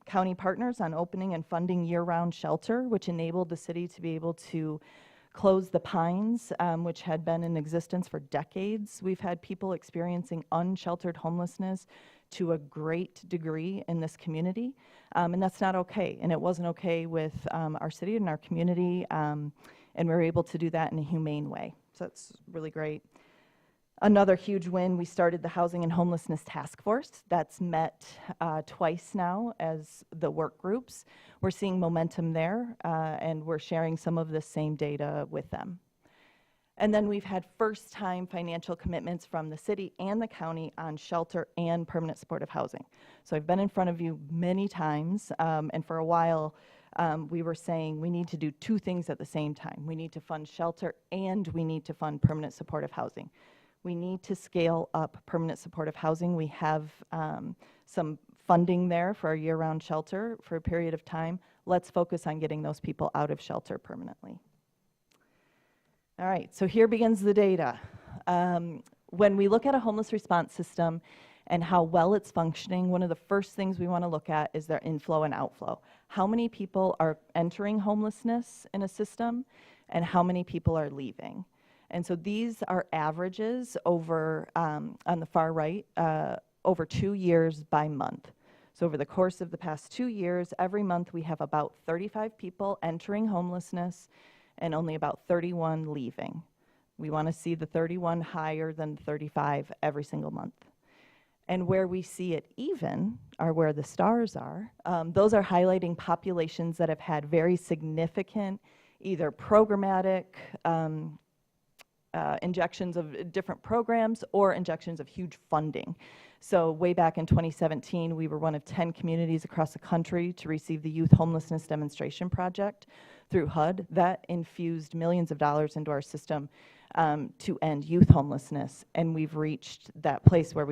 county partners on opening and funding year-round shelter, which enabled the city to be able to close the Pines, which had been in existence for decades. We've had people experiencing unsheltered homelessness to a great degree in this community, and that's not okay. And it wasn't okay with our city and our community, and we were able to do that in a humane way. So that's really great. Another huge win, we started the Housing and Homelessness Task Force. That's met twice now as the work groups. We're seeing momentum there, and we're sharing some of the same data with them. And then we've had first-time financial commitments from the city and the county on shelter and permanent supportive housing. So I've been in front of you many times, and for a while, we were saying we need to do two things at the same time. We need to fund shelter and we need to fund permanent supportive housing. We need to scale up permanent supportive housing. We have some funding there for our year-round shelter for a period of time. Let's focus on getting those people out of shelter permanently. All right, so here begins the data. When we look at a homeless response system and how well it's functioning, one of the first things we want to look at is their inflow and outflow. How many people are entering homelessness in a system and how many people are leaving? And so these are averages over, on the far right, over 2 years by month. So over the course of the past 2 years, every month we have about 35 people entering homelessness and only about 31 leaving. We want to see the 31 higher than 35 every single month. And where we see it even are where the stars are. Those are highlighting populations that have had very significant, either programmatic, injections of different programs or injections of huge funding. So way back in 2017, we were one of 10 communities across the country to receive the Youth Homelessness Demonstration Project through HUD. That infused millions of dollars into our system to end youth homelessness. And we've reached that place where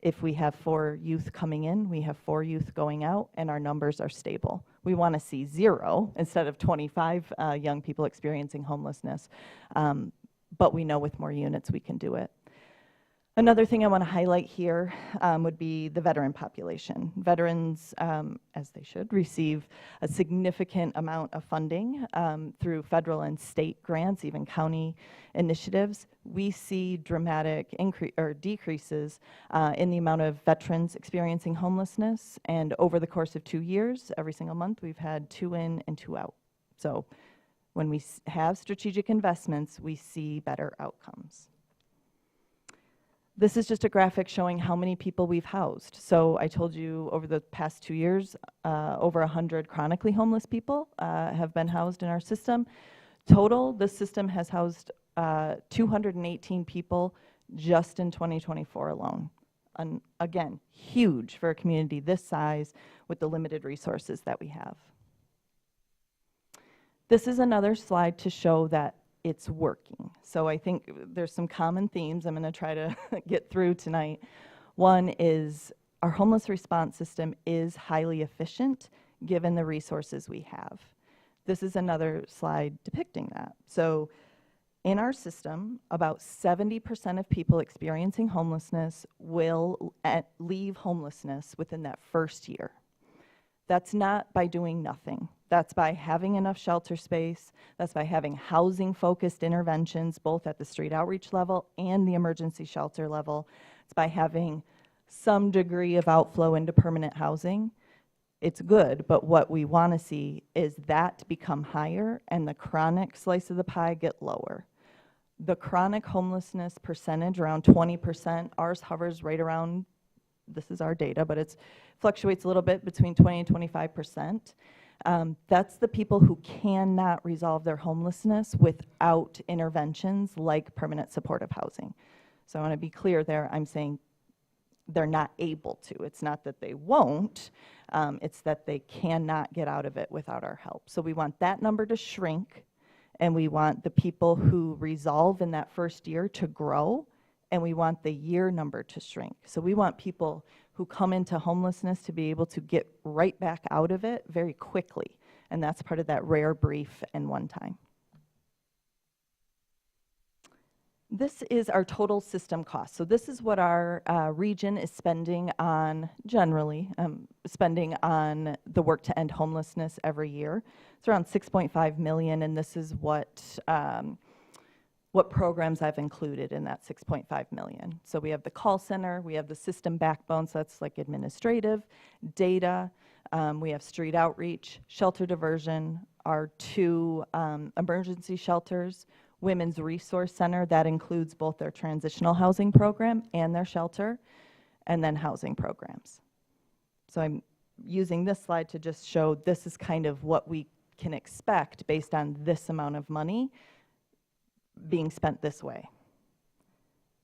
if we have 4 youth coming in, we have 4 youth going out, and our numbers are stable. We want to see 0 instead of 25 young people experiencing homelessness. But we know with more units we can do it. Another thing I want to highlight here would be the veteran population. Veterans, as they should, receive a significant amount of funding through federal and state grants, even county initiatives. We see dramatic decreases in the amount of veterans experiencing homelessness, and over the course of 2 years, every single month, we've had 2 in and 2 out. So when we have strategic investments, we see better outcomes. This is just a graphic showing how many people we've housed. So I told you over the past 2 years, over 100 chronically homeless people have been housed in our system. Total, the system has housed 218 people just in 2024 alone. And again, huge for a community this size with the limited resources that we have. This is another slide to show that it's working. So I think there's some common themes I'm going to try to get through tonight. One is our homeless response system is highly efficient given the resources we have. This is another slide depicting that. So in our system, about 70% of people experiencing homelessness will leave homelessness within that first year. That's not by doing nothing. That's by having enough shelter space. That's by having housing-focused interventions, both at the street outreach level and the emergency shelter level. It's by having some degree of outflow into permanent housing. It's good, but what we want to see is that become higher and the chronic slice of the pie get lower. The chronic homelessness percentage, around 20%, ours hovers right around, this is our data, but it fluctuates a little bit between 20 and 25%. That's the people who cannot resolve their homelessness without interventions like permanent supportive housing. So I want to be clear there, I'm saying they're not able to. It's not that they won't, it's that they cannot get out of it without our help. So we want that number to shrink, and we want the people who resolve in that first year to grow, and we want the year number to shrink. So we want people who come into homelessness to be able to get right back out of it very quickly, and that's part of that rare, brief, and one time. This is our total system cost. So this is what our region is spending on, generally, spending on the work to end homelessness every year. It's around $6.5 million, and this is what programs I've included in that $6.5 million. So we have the call center, we have the system backbone, so that's like administrative, data, we have street outreach, shelter diversion, our 2 emergency shelters, Women's Resource Center, that includes both their transitional housing program and their shelter, and then housing programs. So I'm using this slide to just show this is kind of what we can expect based on this amount of money being spent this way.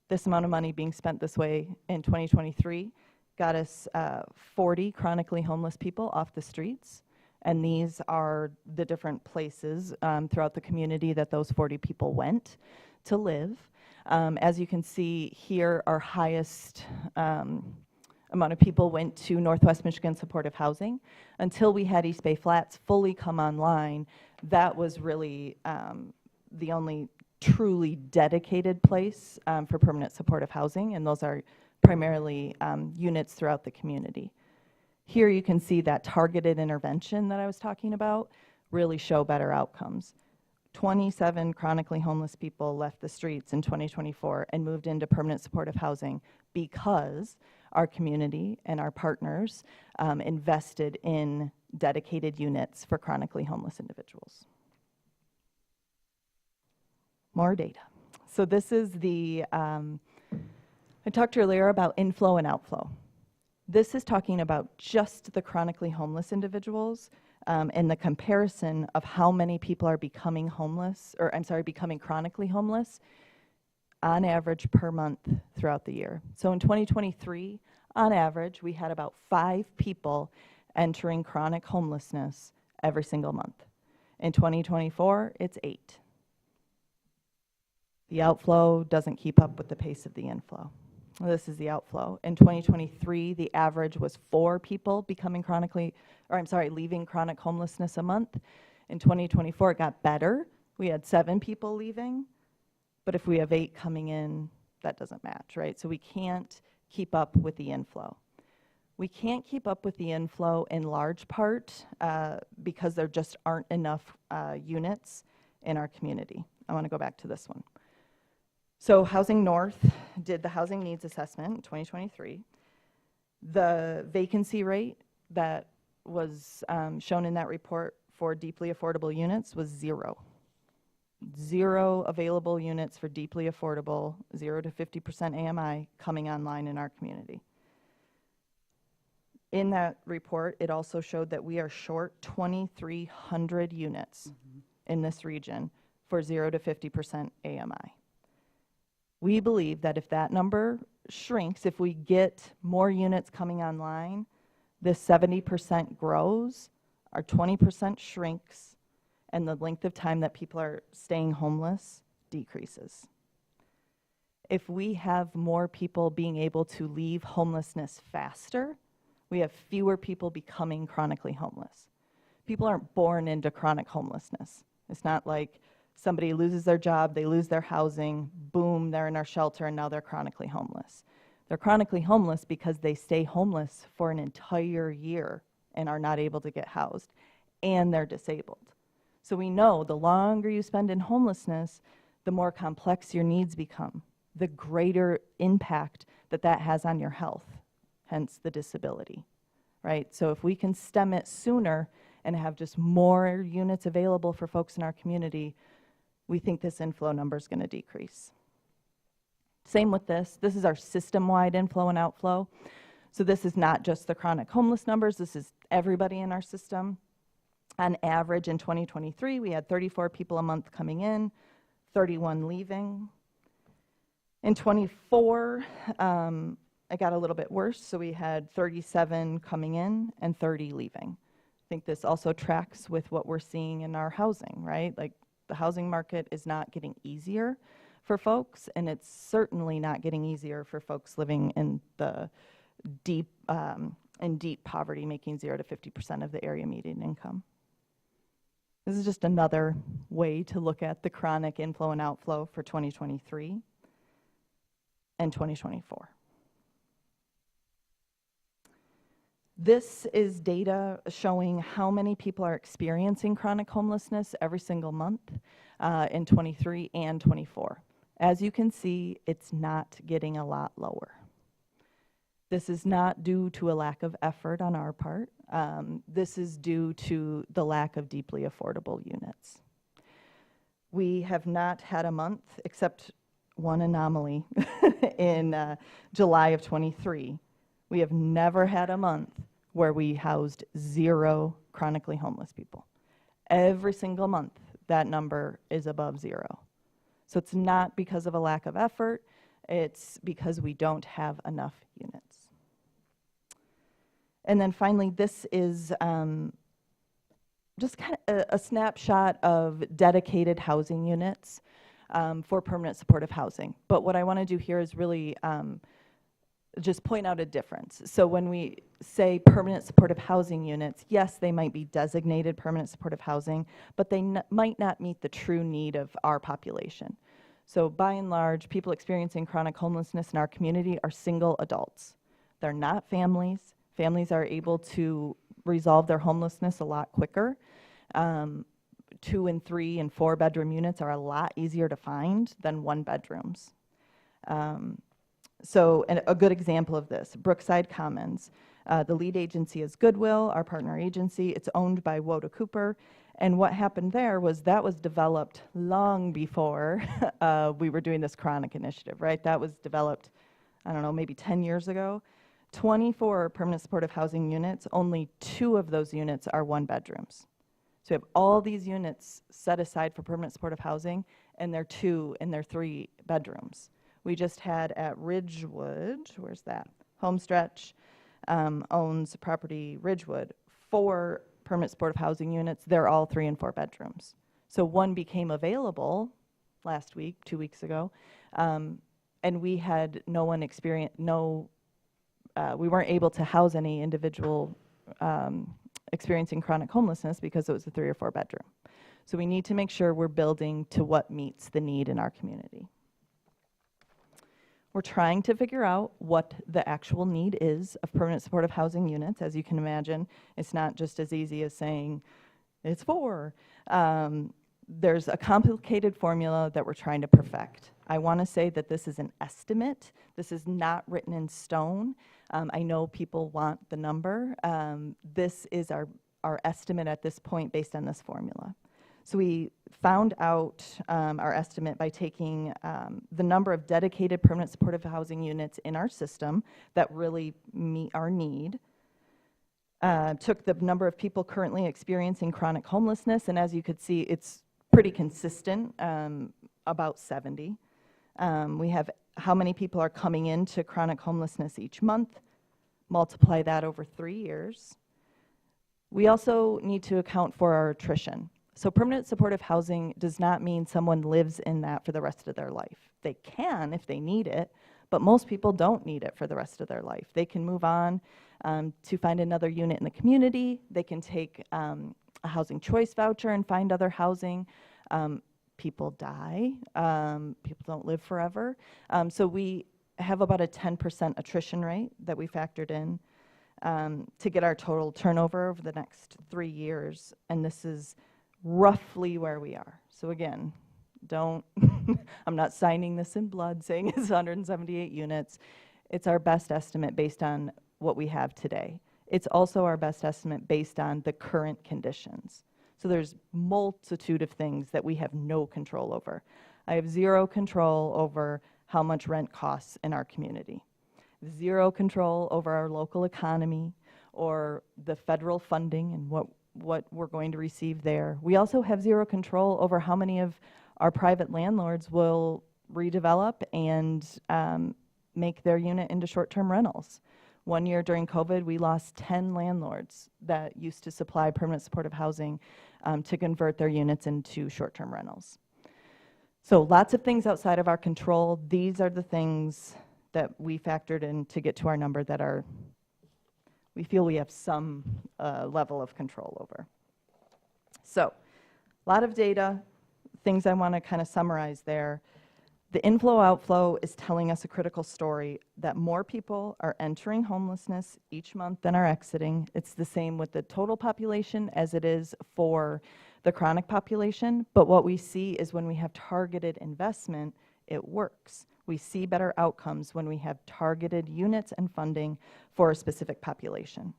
This amount of money being spent this way in 2023 got us 40 chronically homeless people off the streets. And these are the different places throughout the community that those 40 people went to live. As you can see here, our highest amount of people went to Northwest Michigan Supportive Housing. Until we had East Bay Flats fully come online, that was really the only truly dedicated place for permanent supportive housing, and those are primarily units throughout the community. Here you can see that targeted intervention that I was talking about really show better outcomes. 27 chronically homeless people left the streets in 2024 and moved into permanent supportive housing because our community and our partners invested in dedicated units for chronically homeless individuals. More data. So this is the, I talked earlier about inflow and outflow. This is talking about just the chronically homeless individuals and the comparison of how many people are becoming homeless, or I'm sorry, becoming chronically homeless on average per month throughout the year. So in 2023, on average, we had about 5 people entering chronic homelessness every single month. In 2024, it's 8. The outflow doesn't keep up with the pace of the inflow. This is the outflow. In 2023, the average was 4 people leaving chronic homelessness a month. In 2024, it got better. We had 7 people leaving, but if we have 8 coming in, that doesn't match, right? So we can't keep up with the inflow. We can't keep up with the inflow in large part because there just aren't enough units in our community. I want to go back to this one. So Housing North did the housing needs assessment in 2023. The vacancy rate that was shown in that report for deeply affordable units was 0. 0 available units for deeply affordable, 0 to 50% AMI coming online in our community. In that report, it also showed that we are short 2,300 units in this region for 0 to 50% AMI. We believe that if that number shrinks, if we get more units coming online, this 70% grows, our 20% shrinks, and the length of time that people are staying homeless decreases. If we have more people being able to leave homelessness faster, we have fewer people becoming chronically homeless. People aren't born into chronic homelessness. It's not like somebody loses their job, they lose their housing, boom, they're in our shelter, and now they're chronically homeless. They're chronically homeless because they stay homeless for an entire year and are not able to get housed, and they're disabled. So we know the longer you spend in homelessness, the more complex your needs become, the greater impact that that has on your health, hence the disability, right? So if we can stem it sooner and have just more units available for folks in our community, we think this inflow number is going to decrease. Same with this. This is our system-wide inflow and outflow. So this is not just the chronic homeless numbers. This is everybody in our system. On average, in 2023, we had 34 people a month coming in, 31 leaving. In 24, it got a little bit worse. So we had 37 coming in and 30 leaving. I think this also tracks with what we're seeing in our housing, right? Like, the housing market is not getting easier for folks, and it's certainly not getting easier for folks living in the deep poverty, making 0 to 50% of the area median income. This is just another way to look at the chronic inflow and outflow for 2023 and 2024. This is data showing how many people are experiencing chronic homelessness every single month in 23 and 24. As you can see, it's not getting a lot lower. This is not due to a lack of effort on our part. This is due to the lack of deeply affordable units. We have not had a month, except one anomaly, in July of 23. We have never had a month where we housed 0 chronically homeless people. Every single month, that number is above 0. So it's not because of a lack of effort, it's because we don't have enough units. And then finally, this is just kind of a snapshot of dedicated housing units for permanent supportive housing. But what I want to do here is really just point out a difference. So when we say permanent supportive housing units, yes, they might be designated permanent supportive housing, but they might not meet the true need of our population. So by and large, people experiencing chronic homelessness in our community are single adults. They're not families. Families are able to resolve their homelessness a lot quicker. 2 and 3 and 4 bedroom units are a lot easier to find than 1 bedrooms. So a good example of this, Brookside Commons. The lead agency is Goodwill, our partner agency. It's owned by Woda Cooper. And what happened there was that was developed long before we were doing this chronic initiative, right? That was developed, I don't know, maybe 10 years ago. 24 permanent supportive housing units, only 2 of those units are 1 bedrooms. So we have all these units set aside for permanent supportive housing, and they're 2 and they're 3 bedrooms. We just had at Ridgewood, where's that? Homestretch owns property Ridgewood, 4 permanent supportive housing units. They're all 3 and 4 bedrooms. So one became available last week, 2 weeks ago, and we had no one experience, we weren't able to house any individual experiencing chronic homelessness because it was a 3 or 4 bedroom. So we need to make sure we're building to what meets the need in our community. We're trying to figure out what the actual need is of permanent supportive housing units. As you can imagine, it's not just as easy as saying, it's 4. There's a complicated formula that we're trying to perfect. I want to say that this is an estimate. This is not written in stone. I know people want the number. This is our estimate at this point based on this formula. So we found out our estimate by taking the number of dedicated permanent supportive housing units in our system that really meet our need, took the number of people currently experiencing chronic homelessness, and as you could see, it's pretty consistent, about 70. We have how many people are coming into chronic homelessness each month, multiply that over 3 years. We also need to account for our attrition. So permanent supportive housing does not mean someone lives in that for the rest of their life. They can if they need it, but most people don't need it for the rest of their life. They can move on to find another unit in the community. They can take a housing choice voucher and find other housing. People die. People don't live forever. So we have about a 10% attrition rate that we factored in to get our total turnover over the next 3 years. And this is roughly where we are. So again, I'm not signing this in blood saying it's 178 units. It's our best estimate based on what we have today. It's also our best estimate based on the current conditions. So there's multitude of things that we have no control over. I have 0 control over how much rent costs in our community. 0 control over our local economy or the federal funding and what we're going to receive there. We also have 0 control over how many of our private landlords will redevelop and make their unit into short-term rentals. One year during COVID, we lost 10 landlords that used to supply permanent supportive housing to convert their units into short-term rentals. So lots of things outside of our control. These are the things that we factored in to get to our number that we feel we have some level of control over. So a lot of data, things I want to kind of summarize there. The inflow-outflow is telling us a critical story that more people are entering homelessness each month than are exiting. It's the same with the total population as it is for the chronic population, but what we see is when we have targeted investment, it works. We see better outcomes when we have targeted units and funding for a specific population.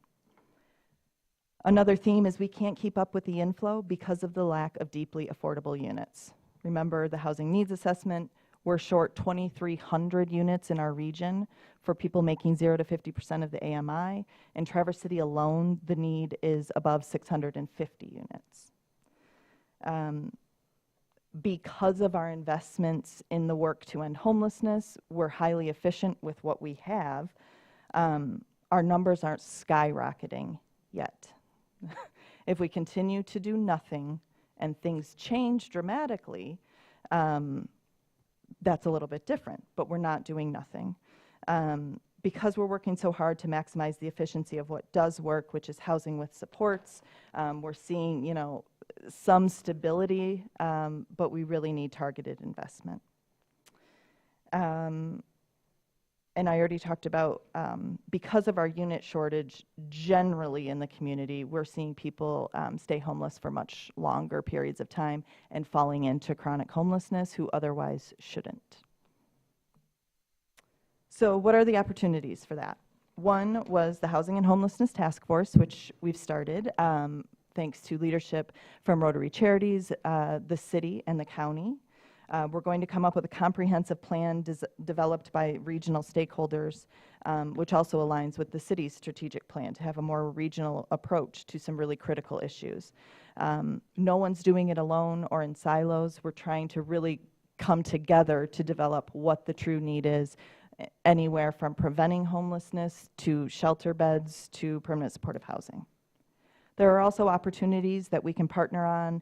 Another theme is we can't keep up with the inflow because of the lack of deeply affordable units. Remember the housing needs assessment. We're short 2,300 units in our region for people making 0 to 50% of the AMI. In Traverse City alone, the need is above 650 units. Because of our investments in the work to end homelessness, we're highly efficient with what we have. Our numbers aren't skyrocketing yet. If we continue to do nothing and things change dramatically, that's a little bit different, but we're not doing nothing. Because we're working so hard to maximize the efficiency of what does work, which is housing with supports, we're seeing, some stability, but we really need targeted investment. And I already talked about, because of our unit shortage, generally in the community, we're seeing people stay homeless for much longer periods of time and falling into chronic homelessness who otherwise shouldn't. So what are the opportunities for that? One was the Housing and Homelessness Task Force, which we've started thanks to leadership from Rotary Charities, the city, and the county. We're going to come up with a comprehensive plan developed by regional stakeholders, which also aligns with the city's strategic plan to have a more regional approach to some really critical issues. No one's doing it alone or in silos. We're trying to really come together to develop what the true need is, anywhere from preventing homelessness to shelter beds to permanent supportive housing. There are also opportunities that we can partner on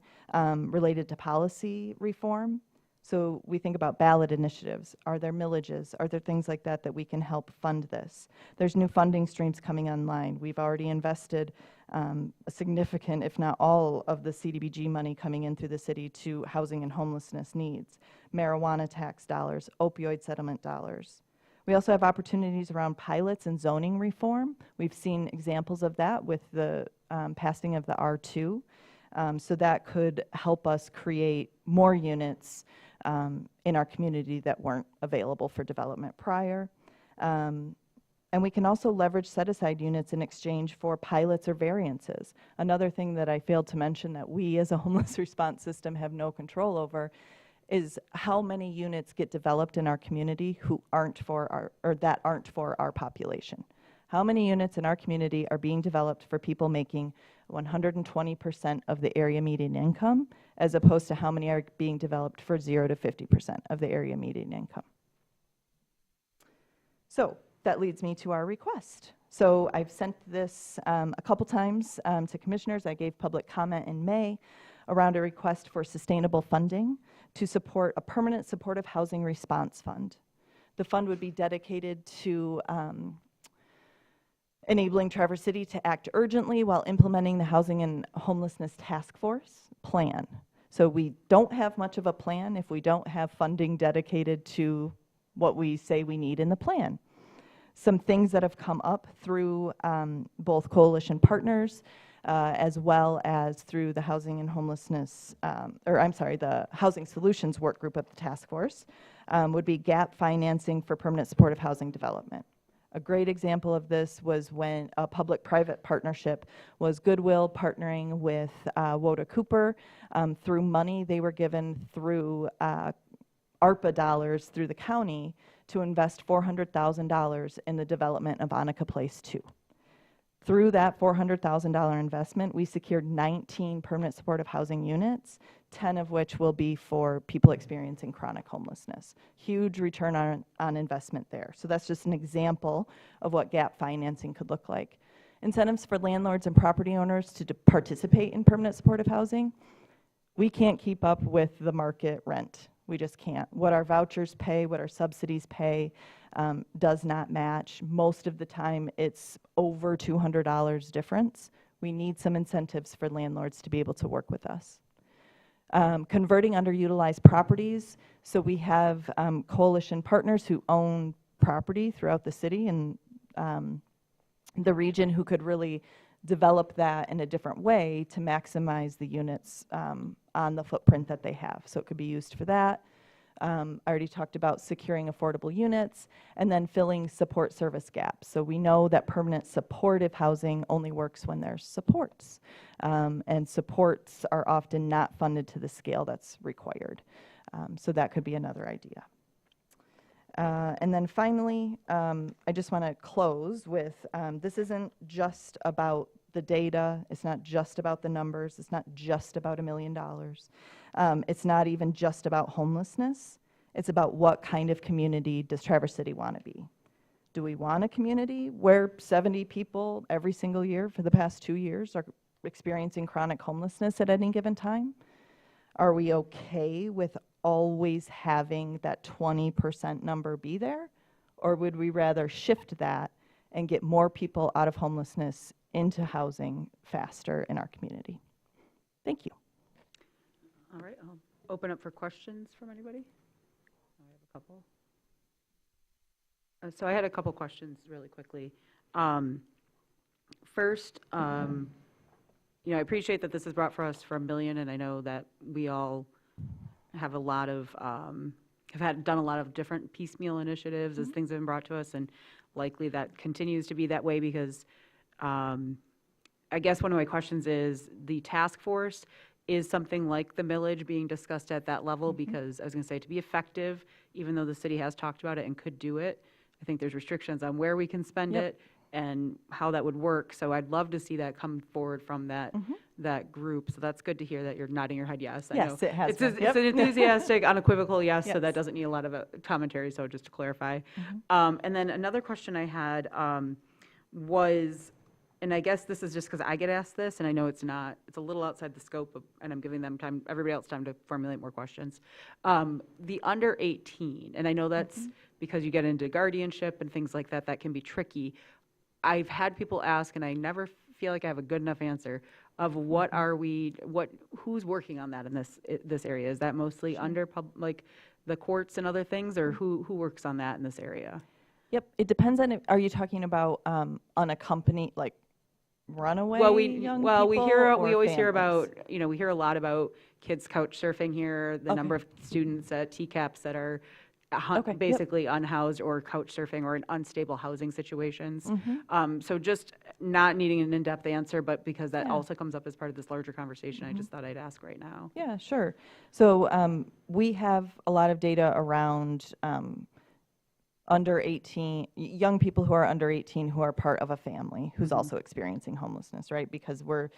related to policy reform. So we think about ballot initiatives. Are there millages? Are there things like that that we can help fund this? There's new funding streams coming online. We've already invested a significant, if not all, of the CDBG money coming in through the city to housing and homelessness needs, marijuana tax dollars, opioid settlement dollars. We also have opportunities around pilots and zoning reform. We've seen examples of that with the passing of the R2. So that could help us create more units in our community that weren't available for development prior. And we can also leverage set-aside units in exchange for pilots or variances. Another thing that I failed to mention that we as a homeless response system have no control over is how many units get developed in our community who aren't for our, or that aren't for our population. How many units in our community are being developed for people making 120% of the area median income, as opposed to how many are being developed for 0 to 50% of the area median income? So that leads me to our request. So I've sent this a couple times to commissioners. I gave public comment in May around a request for sustainable funding to support a permanent supportive housing response fund. The fund would be dedicated to enabling Traverse City to act urgently while implementing the Housing and Homelessness Task Force plan. So we don't have much of a plan if we don't have funding dedicated to what we say we need in the plan. Some things that have come up through both coalition partners as well as through the Housing and Homelessness, the Housing Solutions Work Group of the task force would be gap financing for permanent supportive housing development. A great example of this was when a public-private partnership was Goodwill partnering with Woda Cooper through money they were given through ARPA dollars through the county to invest $400,000 in the development of Annika Place 2. Through that $400,000 investment, we secured 19 permanent supportive housing units, 10 of which will be for people experiencing chronic homelessness. Huge return on investment there. So that's just an example of what gap financing could look like. Incentives for landlords and property owners to participate in permanent supportive housing. We can't keep up with the market rent. We just can't. What our vouchers pay, what our subsidies pay, does not match. Most of the time, it's over $200 difference. We need some incentives for landlords to be able to work with us. Converting underutilized properties. So we have coalition partners who own property throughout the city and the region who could really develop that in a different way to maximize the units on the footprint that they have. So it could be used for that. I already talked about securing affordable units and then filling support service gaps. So we know that permanent supportive housing only works when there's supports. And supports are often not funded to the scale that's required. So that could be another idea. And then finally, I just want to close with, this isn't just about the data. It's not just about the numbers. It's not just about $1 million. It's not even just about homelessness. It's about what kind of community does Traverse City want to be? Do we want a community where 70 people every single year for the past 2 years are experiencing chronic homelessness at any given time? Are we okay with always having that 20% number be there? Or would we rather shift that and get more people out of homelessness into housing faster in our community? Thank you. All right, I'll open up for questions from anybody. I have a couple. So I had a couple questions really quickly. First, I appreciate that this is brought for us for $1 million, and I know that we all have a lot of, done a lot of different piecemeal initiatives as things have been brought to us, and likely that continues to be that way because I guess one of my questions is the task force is something like the millage being discussed at that level, because I was going to say to be effective, even though the city has talked about it and could do it, I think there's restrictions on where we can spend it and how that would work. So I'd love to see that come forward from that that group. So that's good to hear that you're nodding your head yes. I Yes, know. it has It's, been. it's an enthusiastic, unequivocal yes, so that Yes. doesn't need a lot of commentary, so just to clarify. Mm-hmm. And then another question I had was, and I guess this is just because I get asked this, and I know it's not, it's a little outside the scope of, and I'm giving them time, everybody else time to formulate more questions. The under 18, and I know that's because you get into guardianship and things like that, that can be tricky. I've had people ask, and I never feel like I have a good enough answer, of what are we, who's working on that in this area? Is that mostly under like the courts and other things, or who works on that in this area? Yep, it depends on, are you talking about unaccompanied, like runaway young people? We or always hear families? about, we hear a lot about kids couch surfing here, the Okay. number of students at TCAPS that are Okay, yep. basically unhoused or couch surfing or in unstable housing situations. Mm-hmm. So just not needing an in-depth answer, but because that Yeah. also comes up as part of this larger conversation, I just thought I'd ask right now. Yeah, sure. So we have a lot of data around under 18, young people who are under 18 who are part of a family who's also experiencing homelessness, right? Because we're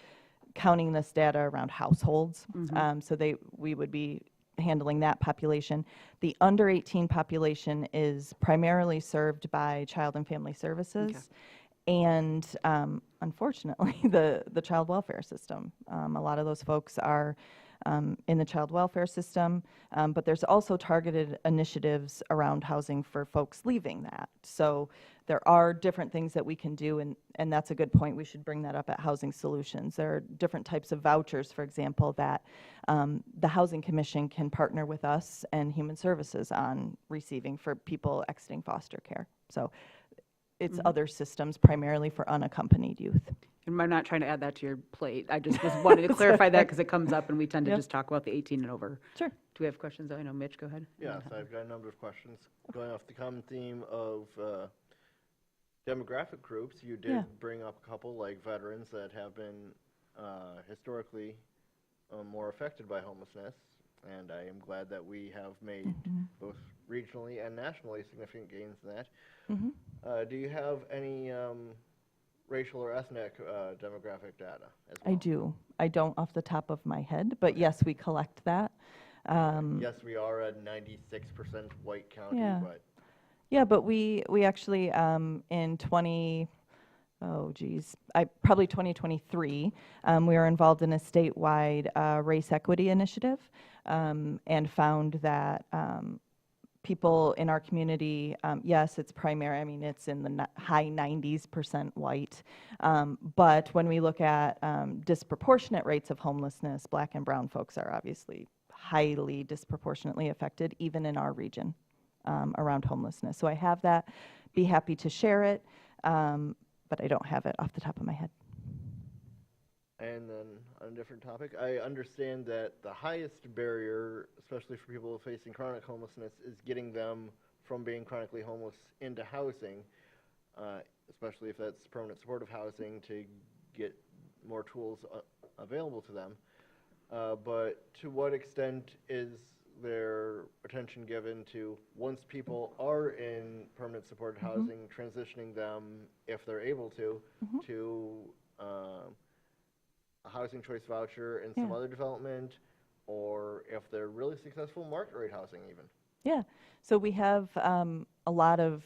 counting this data around households. So we would be handling that population. The under 18 population is primarily served by Child and Family Services. And unfortunately, the child welfare system. A lot of those folks are in the child welfare system, but there's also targeted initiatives around housing for folks leaving that. So there are different things that we can do, and that's a good point. We should bring that up at Housing Solutions. There are different types of vouchers, for example, that the Housing Commission can partner with us and Human Services on receiving for people exiting foster care. So it's other systems primarily for unaccompanied youth. And I'm not trying to add that to your plate. I just wanted to clarify that because it comes up and we tend to Yep. just talk about the 18 and over. Sure. Do we have questions? I know, Mitch, go ahead. Yes, I've got a number of questions. Going off the common theme of demographic groups, you did Yeah. bring up a couple, like veterans that have been historically more affected by homelessness, and I am glad that we have made both regionally and nationally significant gains in that. Do you have any racial or ethnic demographic data as well? I do. I don't off the top of my head, but yes, we collect that. Yes, we are a 96% white county, Yeah. but Yeah, but we actually in probably 2023, we were involved in a statewide race equity initiative and found that people in our community, yes, it's primary, I mean, it's in the high 90s% white, but when we look at disproportionate rates of homelessness, Black and brown folks are obviously highly disproportionately affected, even in our region. Around homelessness. So I have that, be happy to share it, but I don't have it off the top of my head. And then on a different topic, I understand that the highest barrier, especially for people facing chronic homelessness, is getting them from being chronically homeless into housing, especially if that's permanent supportive housing, to get more tools available to them. But to what extent is their attention given to, once people are in permanent supported housing, transitioning them, if they're able to a housing choice voucher and some other development, or if they're really successful, market rate housing even? Yeah, so we have a lot of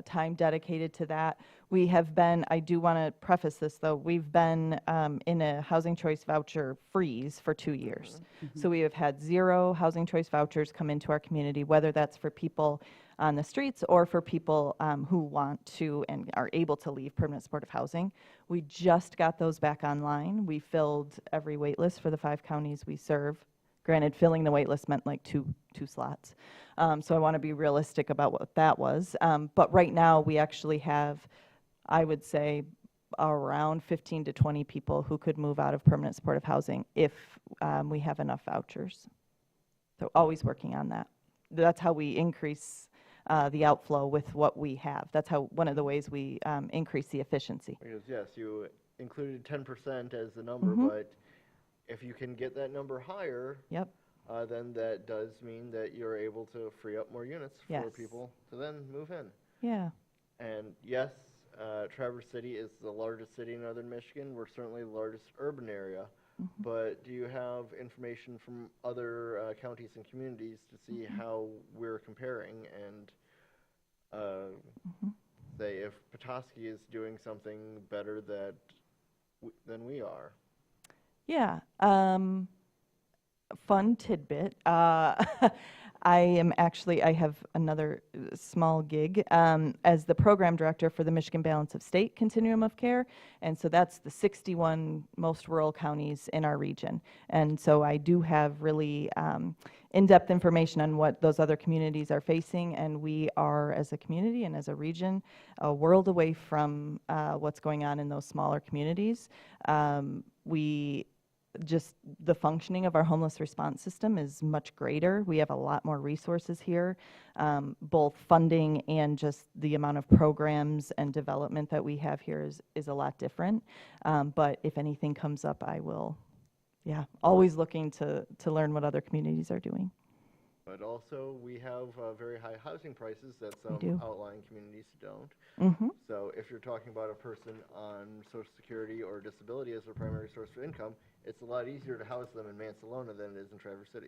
time dedicated to that. We have been, I do want to preface this though, we've been in a housing choice voucher freeze for 2 years. So we have had 0 housing choice vouchers come into our community, whether that's for people on the streets or for people who want to and are able to leave permanent supportive housing. We just got those back online. We filled every wait list for the 5 counties we serve. Granted, filling the wait list meant like two slots. So I want to be realistic about what that was. But right now, we actually have, I would say, around 15 to 20 people who could move out of permanent supportive housing if we have enough vouchers. So always working on that. That's how we increase the outflow with what we have. That's how one of the ways we increase the efficiency. Because yes, you included 10% as the number, but if you can get that number higher, then that does mean that you're able to free up more units for people to then move in. Yeah. And yes, Traverse City is the largest city in northern Michigan. We're certainly the largest urban area. But do you have information from other counties and communities to see how we're comparing and say if Petoskey is doing something better than we are? Yeah. Fun tidbit. I have another small gig as the program director for the Michigan Balance of State Continuum of Care. And so that's the 61 most rural counties in our region. And so I do have really in-depth information on what those other communities are facing. And we are, as a community and as a region, a world away from what's going on in those smaller communities. Just the functioning of our homeless response system is much greater. We have a lot more resources here, both funding and just the amount of programs and development that we have here is a lot different. But if anything comes up, I will, always looking to learn what other communities are doing. But also, we have very high housing prices that some do. outlying communities don't. Mm-hmm. So if you're talking about a person on Social Security or disability as their primary source of income, it's a lot easier to house them in Mansalona than it is in Traverse City.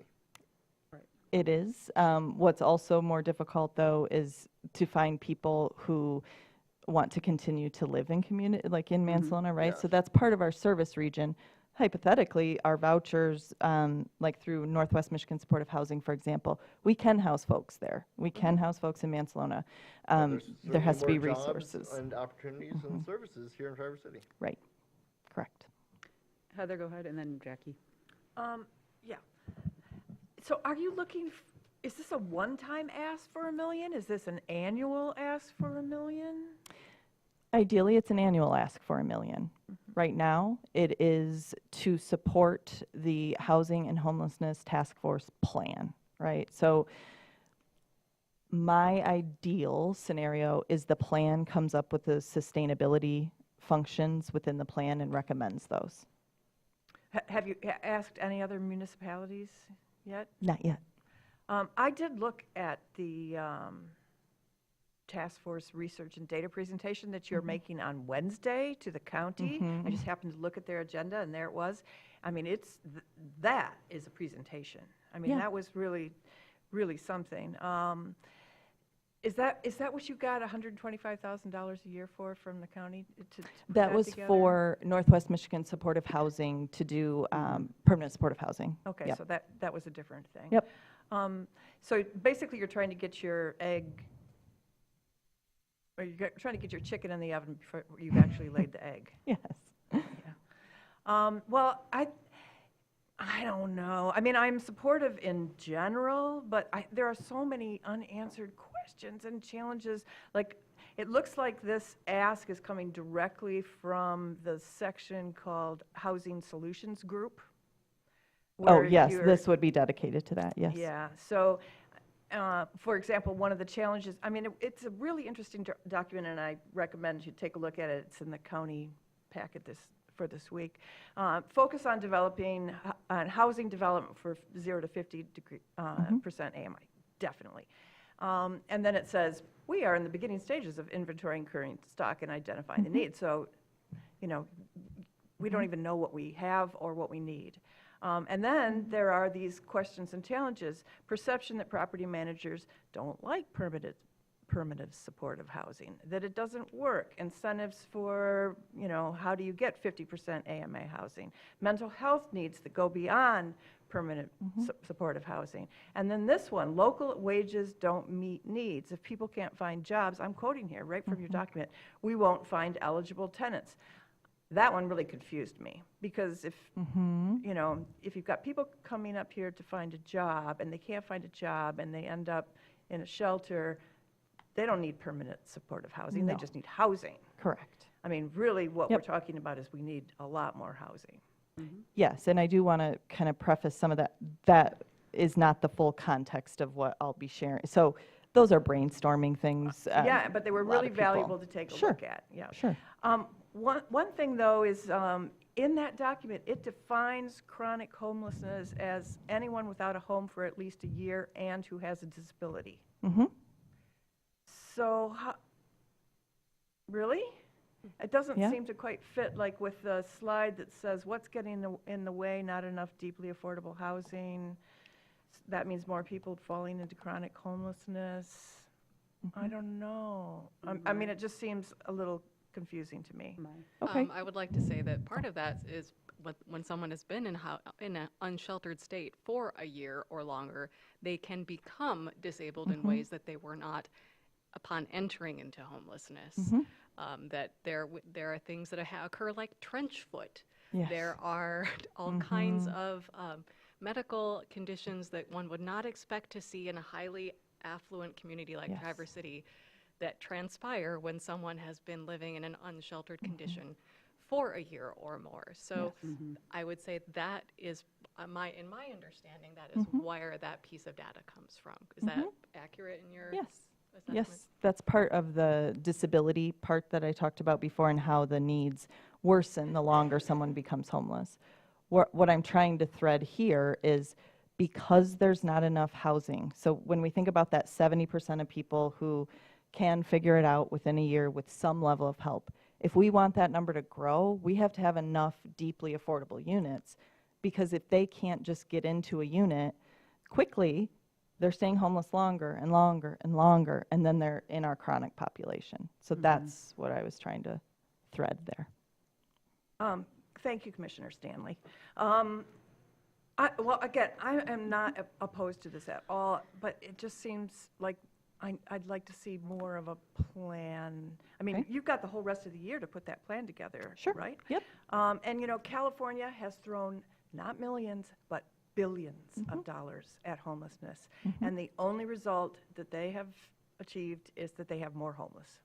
It is. What's also more difficult, though, is to find people who want to continue to live in community, like in Mansalona, right? Yes. So that's part of our service region. Hypothetically, our vouchers, like through Northwest Michigan Supportive Housing, for example, we can house folks there. We can house folks in Mansalona. There has to be There's certainly more jobs resources. and opportunities and services here in Traverse City. Right. Correct. Heather, go ahead, and then Jackie. Yeah. So are you looking, is this a one-time ask for $1 million? Is this an annual ask for $1 million? Ideally, it's an annual ask for $1 million. Right now, it is to support the Housing and Homelessness Task Force plan, right? So my ideal scenario is the plan comes up with the sustainability functions within the plan and recommends those. Have you asked any other municipalities yet? Not yet. I did look at the task force research and data presentation that you're making on Wednesday to the county. I just happened to look at their agenda, and there it was. I mean, that is a presentation. I mean, Yeah. that was really, really something. Is that what you got $125,000 a year for from the county to put That was together? for Northwest Michigan Supportive Housing to do permanent supportive housing. Okay, Yep. so that was a different thing. Yep. So basically, you're trying to get your egg, or you're trying to get your chicken in the oven before you've actually laid the egg. Yes. Well, I don't know. I mean, I'm supportive in general, but there are so many unanswered questions and challenges. Like, it looks like this ask is coming directly from the section called Housing Solutions Group. Oh, where yes, you're- this would be dedicated to that, yes. Yeah, so, for example, one of the challenges, I mean, it's a really interesting document, and I recommend you take a look at it. It's in the county packet for this week. Focus on developing, on housing development for 0 to 50% AMI, definitely. And then it says, we are in the beginning stages of inventorying current stock and identifying the needs. So, we don't even know what we have or what we need. And then there are these questions and challenges. Perception that property managers don't like permanent supportive housing, that it doesn't work. Incentives for, how do you get 50% AMA housing? Mental health needs that go beyond permanent supportive housing. And then this one, local wages don't meet needs. If people can't find jobs, I'm quoting here right from your document, we won't find eligible tenants. That one really confused me, because if you've got people coming up here to find a job and they can't find a job and they end up in a shelter, they don't need permanent supportive housing. They No. just need housing. Correct. I mean, really what Yep. we're talking about is we need a lot more housing. Yes, and I do want to kind of preface some of that. That is not the full context of what I'll be sharing. So those are brainstorming things. Yeah, but they were a lot really of people. valuable to take a Sure. look at. Yeah. Sure. One thing, though, is in that document, it defines chronic homelessness as anyone without a home for at least a year and who has a disability. Mm-hmm. So Really? It doesn't Yeah. seem to quite fit, like with the slide that says, what's getting in the way, not enough deeply affordable housing. That means more people falling into chronic homelessness. I don't know. I mean, it just seems a little confusing to me. Okay. I would like to say that part of that is when someone has been in an unsheltered state for a year or longer, they can become disabled in ways that they were not upon entering into homelessness. That there are things that occur like trench foot. Yes. There are all kinds of medical conditions that one would not expect to see in a highly affluent community like Yes. Traverse City that transpire when someone has been living in an unsheltered condition for a year or more. So I would say that is in my understanding, that is where that piece of data comes from. Is that accurate in your Yes. assessment? Yes, that's part of the disability part that I talked about before and how the needs worsen the longer someone becomes homeless. What I'm trying to thread here is because there's not enough housing. So when we think about that 70% of people who can figure it out within a year with some level of help, if we want that number to grow, we have to have enough deeply affordable units, because if they can't just get into a unit quickly, they're staying homeless longer and longer and longer, and then they're in our chronic population. So that's what I was trying to thread there. Thank you, Commissioner Stanley. Well, again, I am not opposed to this at all, but it just seems like I'd like to see more of a plan. I mean, Okay. you've got the whole rest of the year to put that plan together, Sure. right? Yep. And, you know, California has thrown not millions, but billions of dollars at homelessness. And the only result that they have achieved is that they have more homeless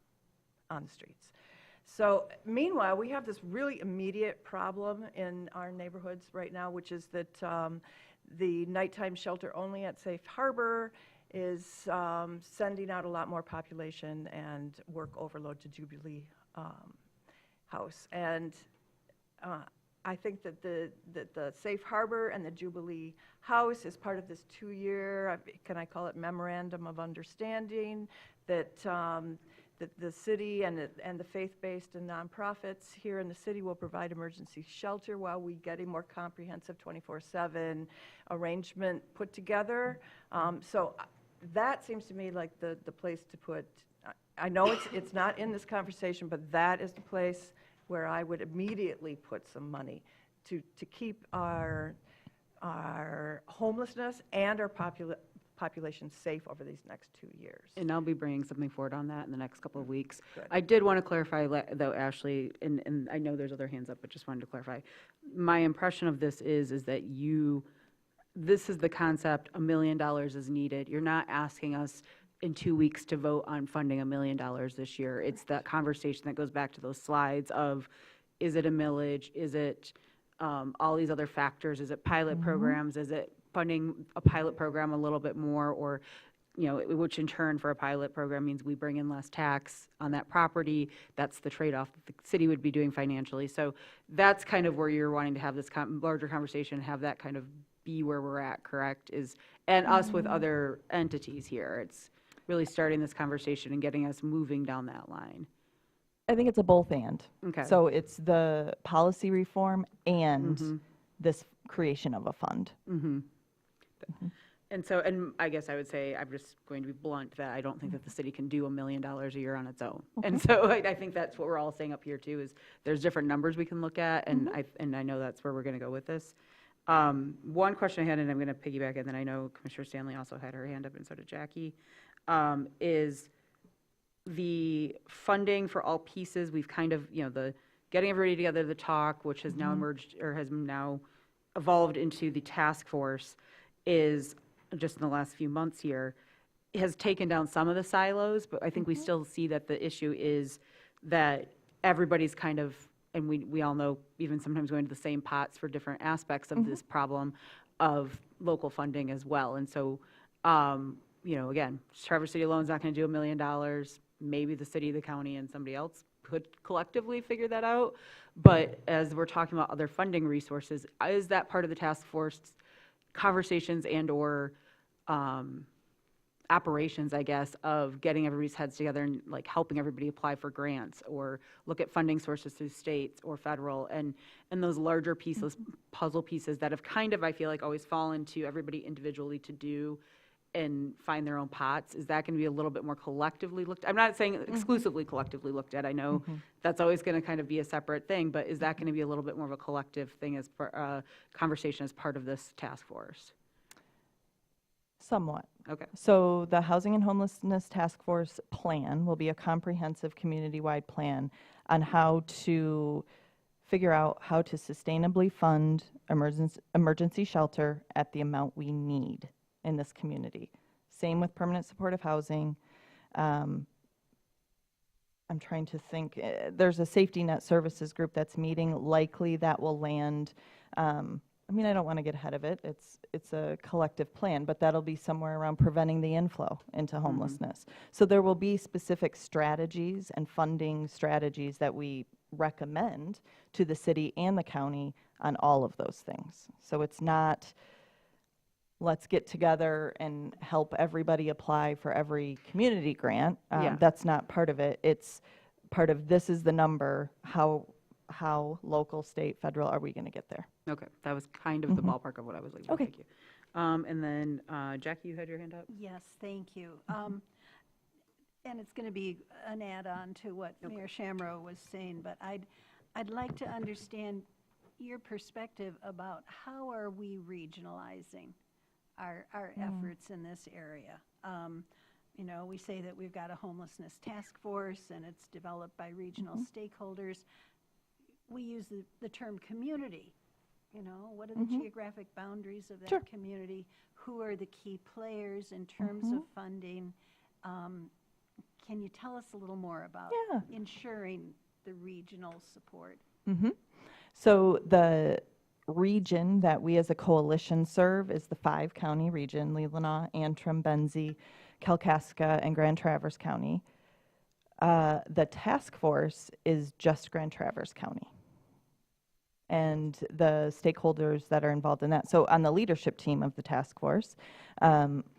on the streets. So meanwhile, we have this really immediate problem in our neighborhoods right now, which is that the nighttime shelter only at Safe Harbor is sending out a lot more population and work overload to Jubilee House. And I think that the Safe Harbor and the Jubilee House is part of this 2-year, can I call it memorandum of understanding, that that the city and the faith-based and nonprofits here in the city will provide emergency shelter while we get a more comprehensive 24/7 arrangement put together. So that seems to me like the place to put, I know it's not in this conversation, but that is the place where I would immediately put some money to keep our homelessness and our population safe over these next 2 years. And I'll be bringing something forward on that in the next couple of weeks. Good. I did want to clarify, though, Ashley, and I know there's other hands up, but just wanted to clarify. My impression of this is that this is the concept, $1 million is needed. You're not asking us in 2 weeks to vote on funding $1 million this year. It's that conversation that goes back to those slides of, is it a millage? Is it all these other factors? Is it pilot programs? Is it funding a pilot program a little bit more, or, you know, which in turn for a pilot program means we bring in less tax on that property. That's the trade-off that the city would be doing financially. So that's kind of where you're wanting to have this larger conversation, have that kind of be where we're at, correct? And us with other entities here. It's really starting this conversation and getting us moving down that line. I think it's a both and. Okay. So it's the policy reform and this creation of a fund. And so, and I guess I would say, I'm just going to be blunt, that I don't think that the city can do $1 million a year on its own. And so I think that's what we're all saying up here too, is there's different numbers we can look at, and I know that's where we're going to go with this. One question I had, and I'm going to piggyback, and then I know Commissioner Stanley also had her hand up, and so did Jackie, is the funding for all pieces. We've kind of, you know, the getting everybody together, the talk, which has now emerged, or has now evolved into the task force, is just in the last few months here, has taken down some of the silos, but I think we still see that the issue is that everybody's kind of, and we all know, even sometimes going to the same pots for different aspects of this problem of local funding as well. And so, you know, again, Traverse City alone is not going to do $1 million. Maybe the city, the county, and somebody else could collectively figure that out. But as we're talking about other funding resources, is that part of the task force conversations and or operations, I guess, of getting everybody's heads together and like helping everybody apply for grants or look at funding sources through states or federal, and those larger pieces, puzzle pieces that have kind of, I feel like, always fallen to everybody individually to do and find their own pots. Is that going to be a little bit more collectively looked? I'm not saying exclusively collectively looked at. I know that's always going to kind of be a separate thing, but is that going to be a little bit more of a collective thing as conversation as part of this task force? Somewhat. Okay. So the Housing and Homelessness Task Force plan will be a comprehensive community-wide plan on how to figure out how to sustainably fund emergency shelter at the amount we need in this community. Same with permanent supportive housing. I'm trying to think. There's a safety net services group that's meeting. Likely that will land. I mean, I don't want to get ahead of it. It's a collective plan, but that'll be somewhere around preventing the inflow into homelessness. So there will be specific strategies and funding strategies that we recommend to the city and the county on all of those things. So it's not, let's get together and help everybody apply for every community grant. Yeah. That's not part of it. It's part of, this is the number, how local, state, federal are we going to get there? Okay, that was kind of the ballpark of what I was looking for. Okay. Thank you. And then Jackie, you had your hand up? Yes, thank you. And it's going to be an add-on to what Mayor Shamro was saying, but I'd like to understand your perspective about how are we regionalizing our efforts in this area. You know, we say that we've got a homelessness task force and it's developed by regional stakeholders. We use the term community. You know, what are the geographic boundaries of that community? Who are the key players in terms of funding? Can you tell us a little more about ensuring the regional support? So the region that we as a coalition serve is the 5-county region: Leelanau, Antrim, Benzie, Kalkaska, and Grand Traverse County. The task force is just Grand Traverse County and the stakeholders that are involved in that. So on the leadership team of the task force,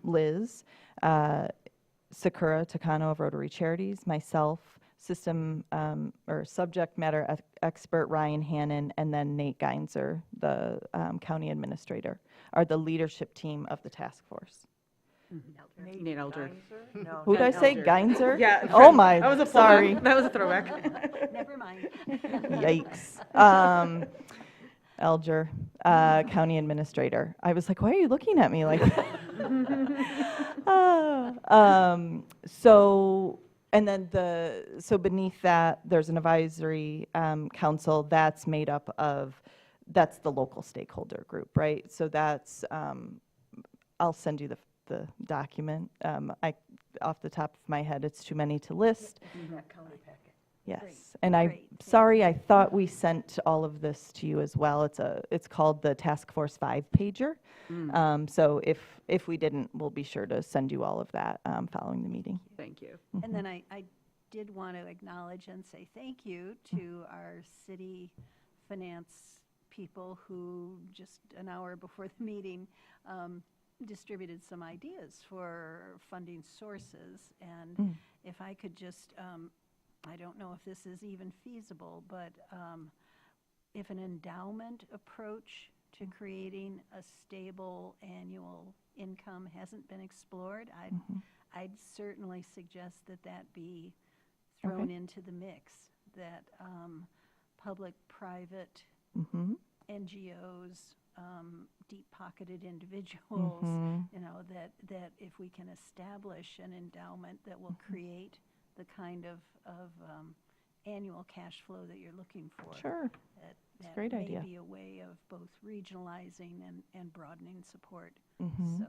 Liz, Sakura Takano of Rotary Charities, myself, system or subject matter expert Ryan Hannon, and then Nate Geinzer, the county administrator, are the leadership team of the task force. Nate Elder. No. Who did I say? Geinzer? Yeah. Oh my, That was a sorry. That was a throwback. Never mind. Yikes. Elger, county administrator. I was like, why are you looking at me like so, and then so beneath that, there's an advisory council that's made up of, that's the local stakeholder group, right? So that's, I'll send you the document. Off the top of my head, it's too many to list. Yes, and sorry, I thought we sent all of this to you as well. It's called the Task Force 5-pager. So if we didn't, we'll be sure to send you all of that following the meeting. Thank you. And then I did want to acknowledge and say thank you to our city finance people who just an hour before the meeting distributed some ideas for funding sources. And if I could just, I don't know if this is even feasible, but if an endowment approach to creating a stable annual income hasn't been explored, I'd certainly suggest that be thrown into the mix, that public-private NGOs, deep-pocketed individuals, you know, that if we can establish an endowment that will create the kind of annual cash flow that you're looking for. Sure. That a great may idea. be a way of both regionalizing and broadening support. So,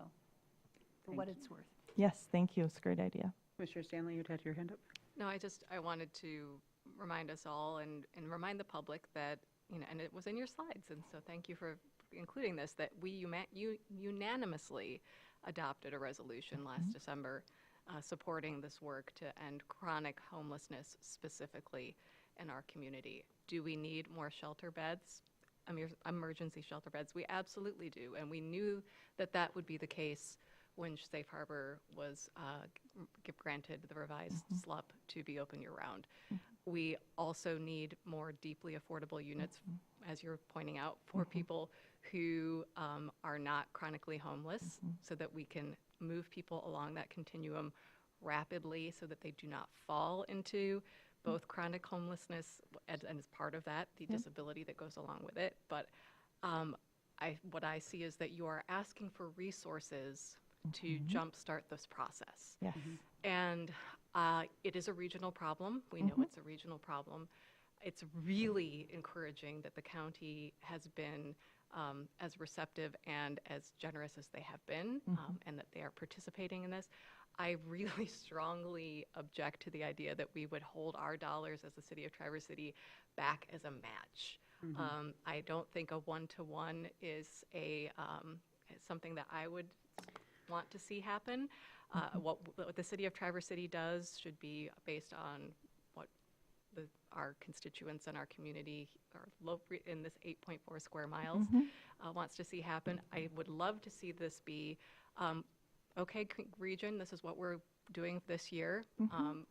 for what it's worth. Yes, thank you. It's a great idea. Commissioner Stanley, you had your hand up? No, I wanted to remind us all and remind the public that, you know, and it was in your slides, and so thank you for including this, that we unanimously adopted a resolution last December supporting this work to end chronic homelessness specifically in our community. Do we need more shelter beds, emergency shelter beds? We absolutely do, and we knew that would be the case when Safe Harbor was granted the revised SLUP to be open year-round. We also need more deeply affordable units, as you're pointing out, for people who are not chronically homeless, so that we can move people along that continuum rapidly so that they do not fall into both chronic homelessness and as part of that, the disability that goes along with it. But what I see is that you are asking for resources to jumpstart this process. Yes. And it is a regional problem. We know it's a regional problem. It's really encouraging that the county has been as receptive and as generous as they have been, and that they are participating in this. I really strongly object to the idea that we would hold our dollars as the city of Traverse City back as a match. I don't think a one-to-one is something that I would want to see happen. What the city of Traverse City does should be based on what our constituents and our community in this 8.4 square miles wants to see happen. I would love to see this be, okay, region, this is what we're doing this year.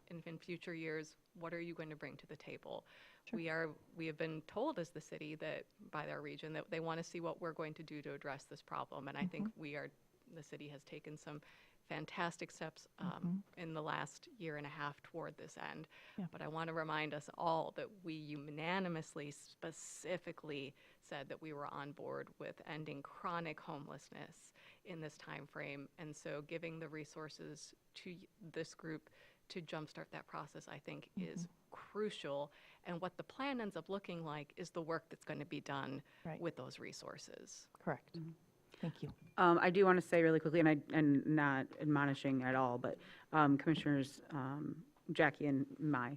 In future years, what are you going to bring to the table? We have been told as the city that by our region that they want to see what we're going to do to address this problem. And I think the city has taken some fantastic steps in the last year and a half toward this end. But I want to remind us all that we unanimously, specifically said that we were on board with ending chronic homelessness in this time frame. And so giving the resources to this group to jumpstart that process, I think, is crucial. And what the plan ends up looking like is the work that's going to be done with those resources. Correct. Thank you. I do want to say really quickly, and not admonishing at all, but Commissioners Jackie and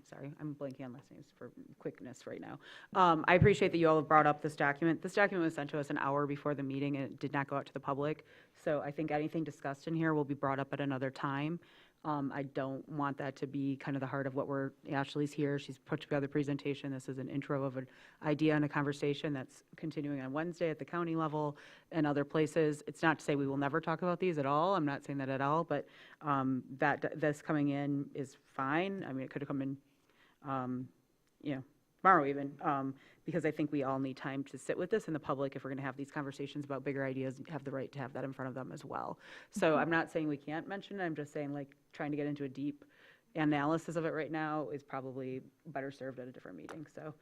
sorry, I'm blanking on last names for quickness right now. I appreciate that you all have brought up this document. This document was sent to us an hour before the meeting, and it did not go out to the public. So I think anything discussed in here will be brought up at another time. I don't want that to be kind of the heart of what Ashley's here. She's put together a presentation. This is an intro of an idea and a conversation that's continuing on Wednesday at the county level and other places. It's not to say we will never talk about these at all. I'm not saying that at all, but this coming in is fine. I mean, it could have come in, tomorrow even, because I think we all need time to sit with this, and the public, if we're going to have these conversations about bigger ideas, have the right to have that in front of them as well. So I'm not saying we can't mention it. I'm just saying, like, trying to get into a deep analysis of it right now is probably better served at a different meeting. So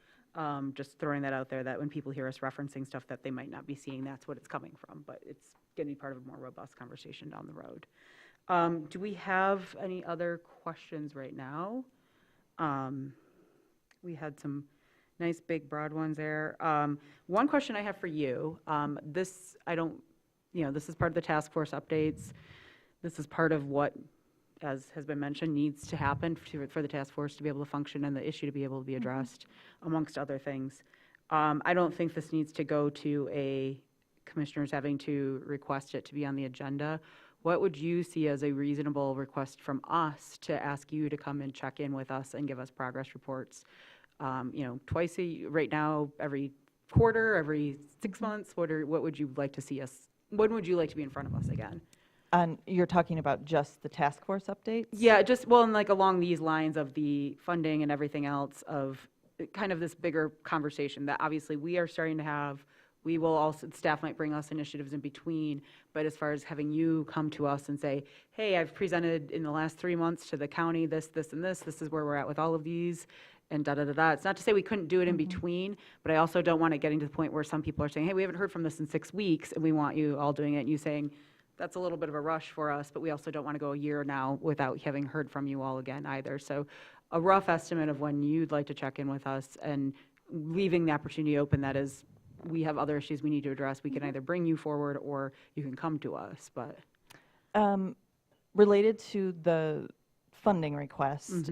just throwing that out there, that when people hear us referencing stuff that they might not be seeing, that's what it's coming from. But it's going to be part of a more robust conversation down the road. Do we have any other questions right now? We had some nice big broad ones there. One question I have for you, this is part of the task force updates. This is part of what, as has been mentioned, needs to happen for the task force to be able to function and the issue to be able to be addressed, amongst other things. I don't think this needs to go to commissioners having to request it to be on the agenda. What would you see as a reasonable request from us to ask you to come and check in with us and give us progress reports? Twice right now, every quarter, every 6 months? What would you like to see us? When would you like to be in front of us again? You're talking about just the task force updates? Yeah, and like along these lines of the funding and everything else, of kind of this bigger conversation that obviously we are starting to have. We will also, staff might bring us initiatives in between, but as far as having you come to us and say, hey, I've presented in the last 3 months to the county this, and this is where we're at with all of these, and da-da-da-da. It's not to say we couldn't do it in between, but I also don't want it getting to the point where some people are saying, hey, we haven't heard from this in 6 weeks, and we want you all doing it, and you saying, that's a little bit of a rush for us, but we also don't want to go a year now without having heard from you all again either. So a rough estimate of when you'd like to check in with us, and leaving the opportunity open, that is, we have other issues we need to address. We can either bring you forward or you can come to us, but. Related to the funding request,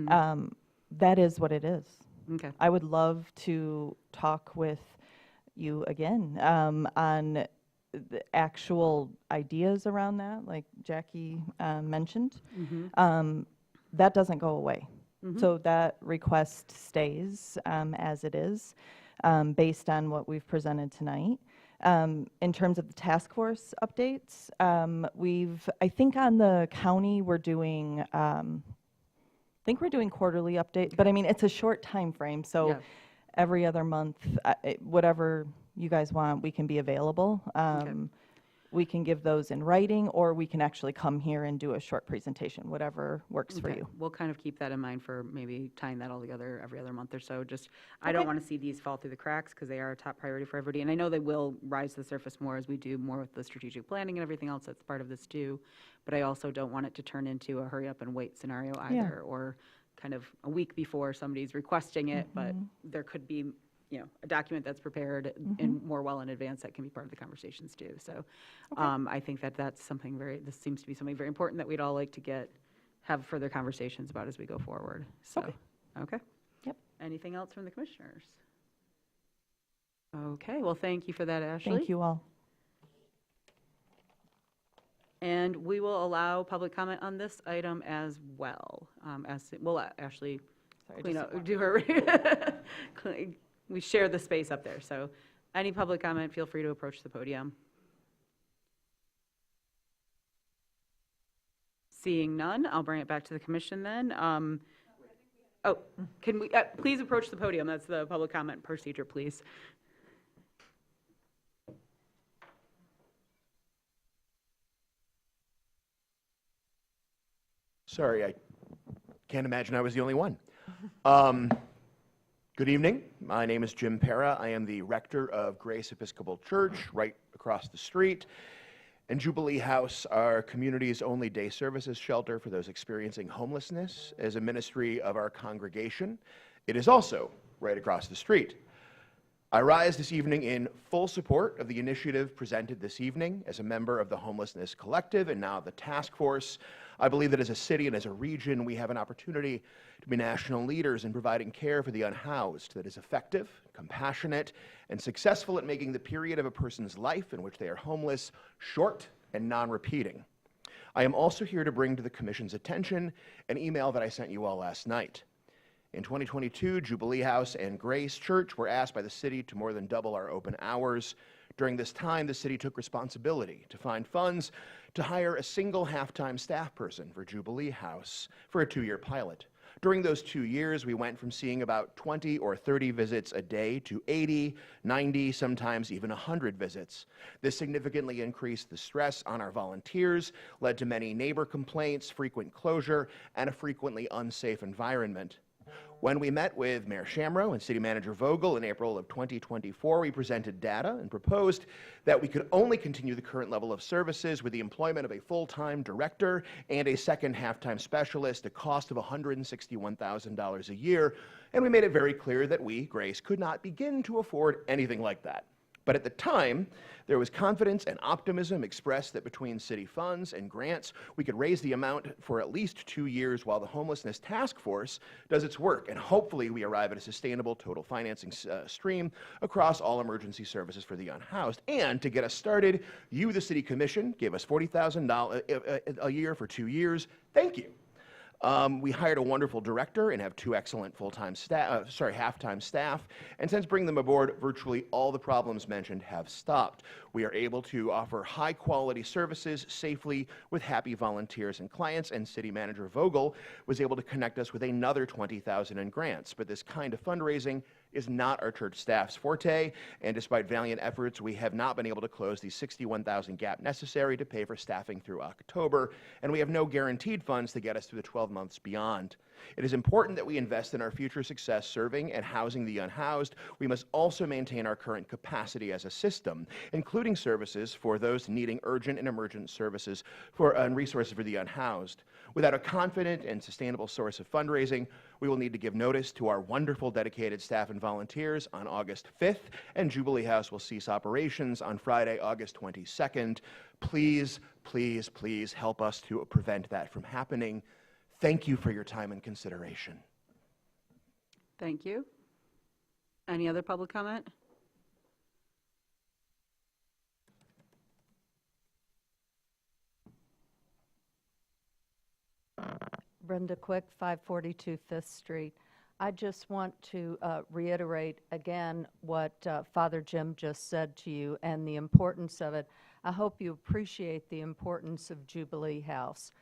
that is what it is. Okay. I would love to talk with you again on the actual ideas around that, like Jackie mentioned. That doesn't go away. So that request stays as it is, based on what we've presented tonight. In terms of the task force updates, I think on the county, we're doing, quarterly update, but I mean, it's a short time frame, so Yeah. every other month, whatever you guys want, we can be available. We can give those in writing, or we can actually come here and do a short presentation, whatever works for Okay, you. we'll kind of keep that in mind for maybe tying that all together every other month or so. Just, I don't want to see these fall through the cracks because they are a top priority for everybody. And I know they will rise to the surface more as we do more with the strategic planning and everything else that's part of this too. But I also don't want it to turn into a hurry up and wait scenario either, or kind of a week before somebody's requesting it, but there could be, a document that's prepared in more well in advance that can be part of the conversations too. So I think that's something this seems to be something very important that we'd all like to have further conversations about as we go forward. So, okay. Yep. Anything else from the commissioners? Okay, well, thank you for that, Ashley. Thank you all. And we will allow public comment on this item as well. We'll let Ashley clean up, do her, we share the space up there. So any public comment, feel free to approach the podium. Seeing none, I'll bring it back to the commission then. Can we, please approach the podium. That's the public comment procedure, please. Sorry, I can't imagine I was the only one. Good evening. My name is Jim Para. I am the rector of Grace Episcopal Church right across the street. And Jubilee House, our community's only day services shelter for those experiencing homelessness, is a ministry of our congregation. It is also right across the street. I rise this evening in full support of the initiative presented this evening as a member of the Homelessness Collective and now the task force. I believe that as a city and as a region, we have an opportunity to be national leaders in providing care for the unhoused that is effective, compassionate, and successful at making the period of a person's life in which they are homeless short and non-repeating. I am also here to bring to the Commission's attention an email that I sent you all last night. In 2022, Jubilee House and Grace Church were asked by the city to more than double our open hours. During this time, the city took responsibility to find funds to hire a single half-time staff person for Jubilee House for a 2-year pilot. During those 2 years, we went from seeing about 20 or 30 visits a day to 80, 90, sometimes even 100 visits. This significantly increased the stress on our volunteers, led to many neighbor complaints, frequent closure, and a frequently unsafe environment. When we met with Mayor Shamro and City Manager Vogel in April of 2024, we presented data and proposed that we could only continue the current level of services with the employment of a full-time director and a second half-time specialist, a cost of $161,000 a year, and we made it very clear that we, Grace, could not begin to afford anything like that. But at the time, there was confidence and optimism expressed that between city funds and grants, we could raise the amount for at least 2 years while the Homelessness Task Force does its work. And hopefully we arrive at a sustainable total financing stream across all emergency services for the unhoused. And to get us started, you, the City Commission, gave us $40,000 a year for 2 years. Thank you. We hired a wonderful director and have 2 excellent half-time staff. And since bringing them aboard, virtually all the problems mentioned have stopped. We are able to offer high-quality services safely with happy volunteers and clients, and City Manager Vogel was able to connect us with another $20,000 in grants. But this kind of fundraising is not our church staff's forte, and despite valiant efforts, we have not been able to close the $61,000 gap necessary to pay for staffing through October, and we have no guaranteed funds to get us through the 12 months beyond. It is important that we invest in our future success serving and housing the unhoused. We must also maintain our current capacity as a system, including services for those needing urgent and emergent services and resources for the unhoused. Without a confident and sustainable source of fundraising, we will need to give notice to our wonderful dedicated staff and volunteers on August 5th, and Jubilee House will cease operations on Friday, August 22nd. Please, please, please help us to prevent that from happening. Thank you for your time and consideration. Thank you. Any other public comment? Brenda Quick, 542 5th Street. I just want to reiterate again what Father Jim just said to you and the importance of it. I hope you appreciate the importance of Jubilee House.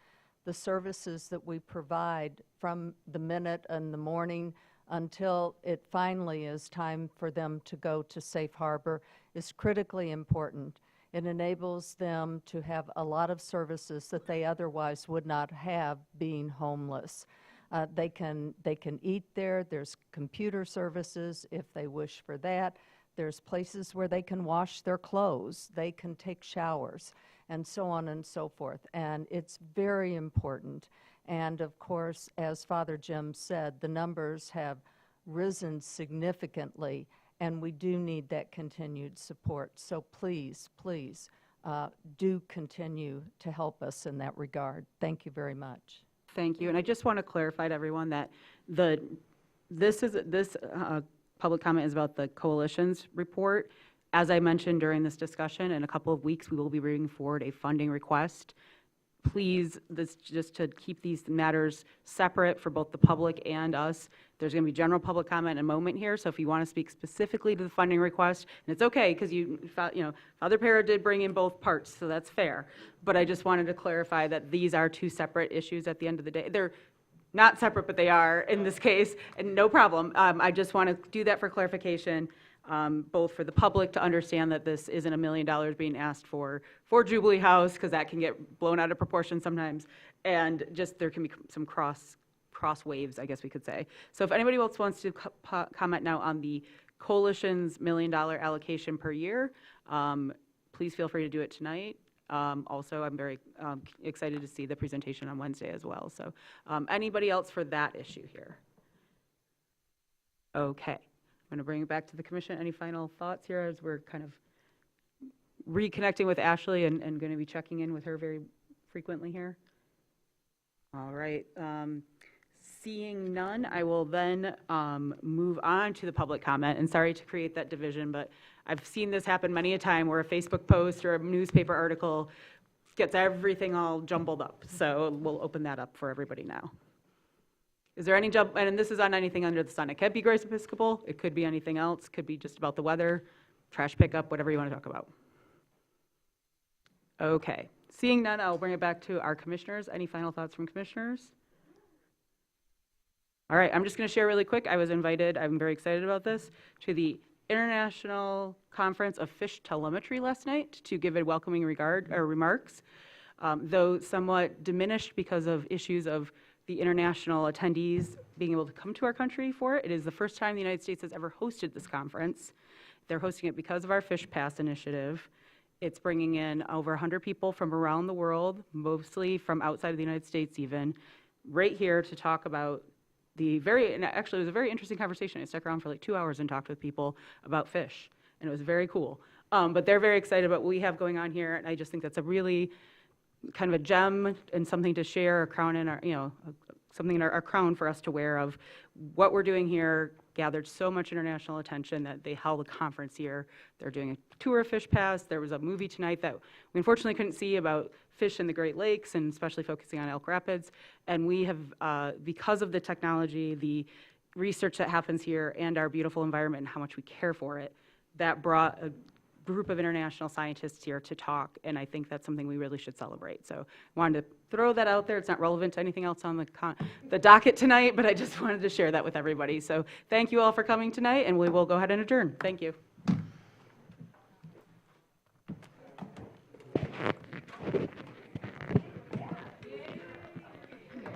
The services that we provide from the minute in the morning until it finally is time for them to go to Safe Harbor is critically important. It enables them to have a lot of services that they otherwise would not have being homeless. They can eat there. There's computer services if they wish for that. There's places where they can wash their clothes. They can take showers, and so on and so forth. And it's very important. And of course, as Father Jim said, the numbers have risen significantly, and we do need that continued support. So please, please, do continue to help us in that regard. Thank you very much. Thank you. And I just want to clarify to everyone that this public comment is about the coalition's report. As I mentioned during this discussion, in a couple of weeks, we will be bringing forward a funding request. Please, just to keep these matters separate for both the public and us. There's going to be general public comment in a moment here, so if you want to speak specifically to the funding request, and it's okay, because Father Para did bring in both parts, so that's fair. But I just wanted to clarify that these are two separate issues at the end of the day. They're not separate, but they are in this case, and no problem. I just want to do that for clarification. Both for the public to understand that this isn't $1 million being asked for Jubilee House, because that can get blown out of proportion sometimes, and just there can be some cross waves, I guess we could say. So if anybody else wants to comment now on the coalition's $1 million allocation per year, please feel free to do it tonight. Also, I'm very excited to see the presentation on Wednesday as well. So anybody else for that issue here? Okay. I'm going to bring it back to the commission. Any final thoughts here as we're kind of reconnecting with Ashley and going to be checking in with her very frequently here? All right. Seeing none, I will then move on to the public comment. And sorry to create that division, but I've seen this happen many a time where a Facebook post or a newspaper article gets everything all jumbled up. So we'll open that up for everybody now. Is there any jump, and this is on anything under the sun. It could be Grace Episcopal, it could be anything else, could be just about the weather, trash pickup, whatever you want to talk about. Okay, seeing none, I'll bring it back to our commissioners. Any final thoughts from commissioners? All right, I'm just going to share really quick. I was invited, I'm very excited about this, to the International Conference of Fish Telemetry last night to give a welcoming remarks, though somewhat diminished because of issues of the international attendees being able to come to our country for it. It is the first time the United States has ever hosted this conference. They're hosting it because of our Fish Pass initiative. It's bringing in over 100 people from around the world, mostly from outside of the United States even, right here to talk about and actually it was a very interesting conversation. I stuck around for like 2 hours and talked with people about fish, and it was very cool. But they're very excited about what we have going on here, and I just think that's a really kind of a gem and something to share, a crown in our, something in our crown for us to wear of what we're doing here. Gathered so much international attention that they held a conference here. They're doing a tour of Fish Pass. There was a movie tonight that we unfortunately couldn't see about fish in the Great Lakes and especially focusing on Elk Rapids. And we have, because of the technology, the research that happens here and our beautiful environment and how much we care for it, that brought a group of international scientists here to talk, and I think that's something we really should celebrate. So I wanted to throw that out there. It's not relevant to anything else on the docket tonight, but I just wanted to share that with everybody. So thank you all for coming tonight, and we will go ahead and adjourn. Thank you.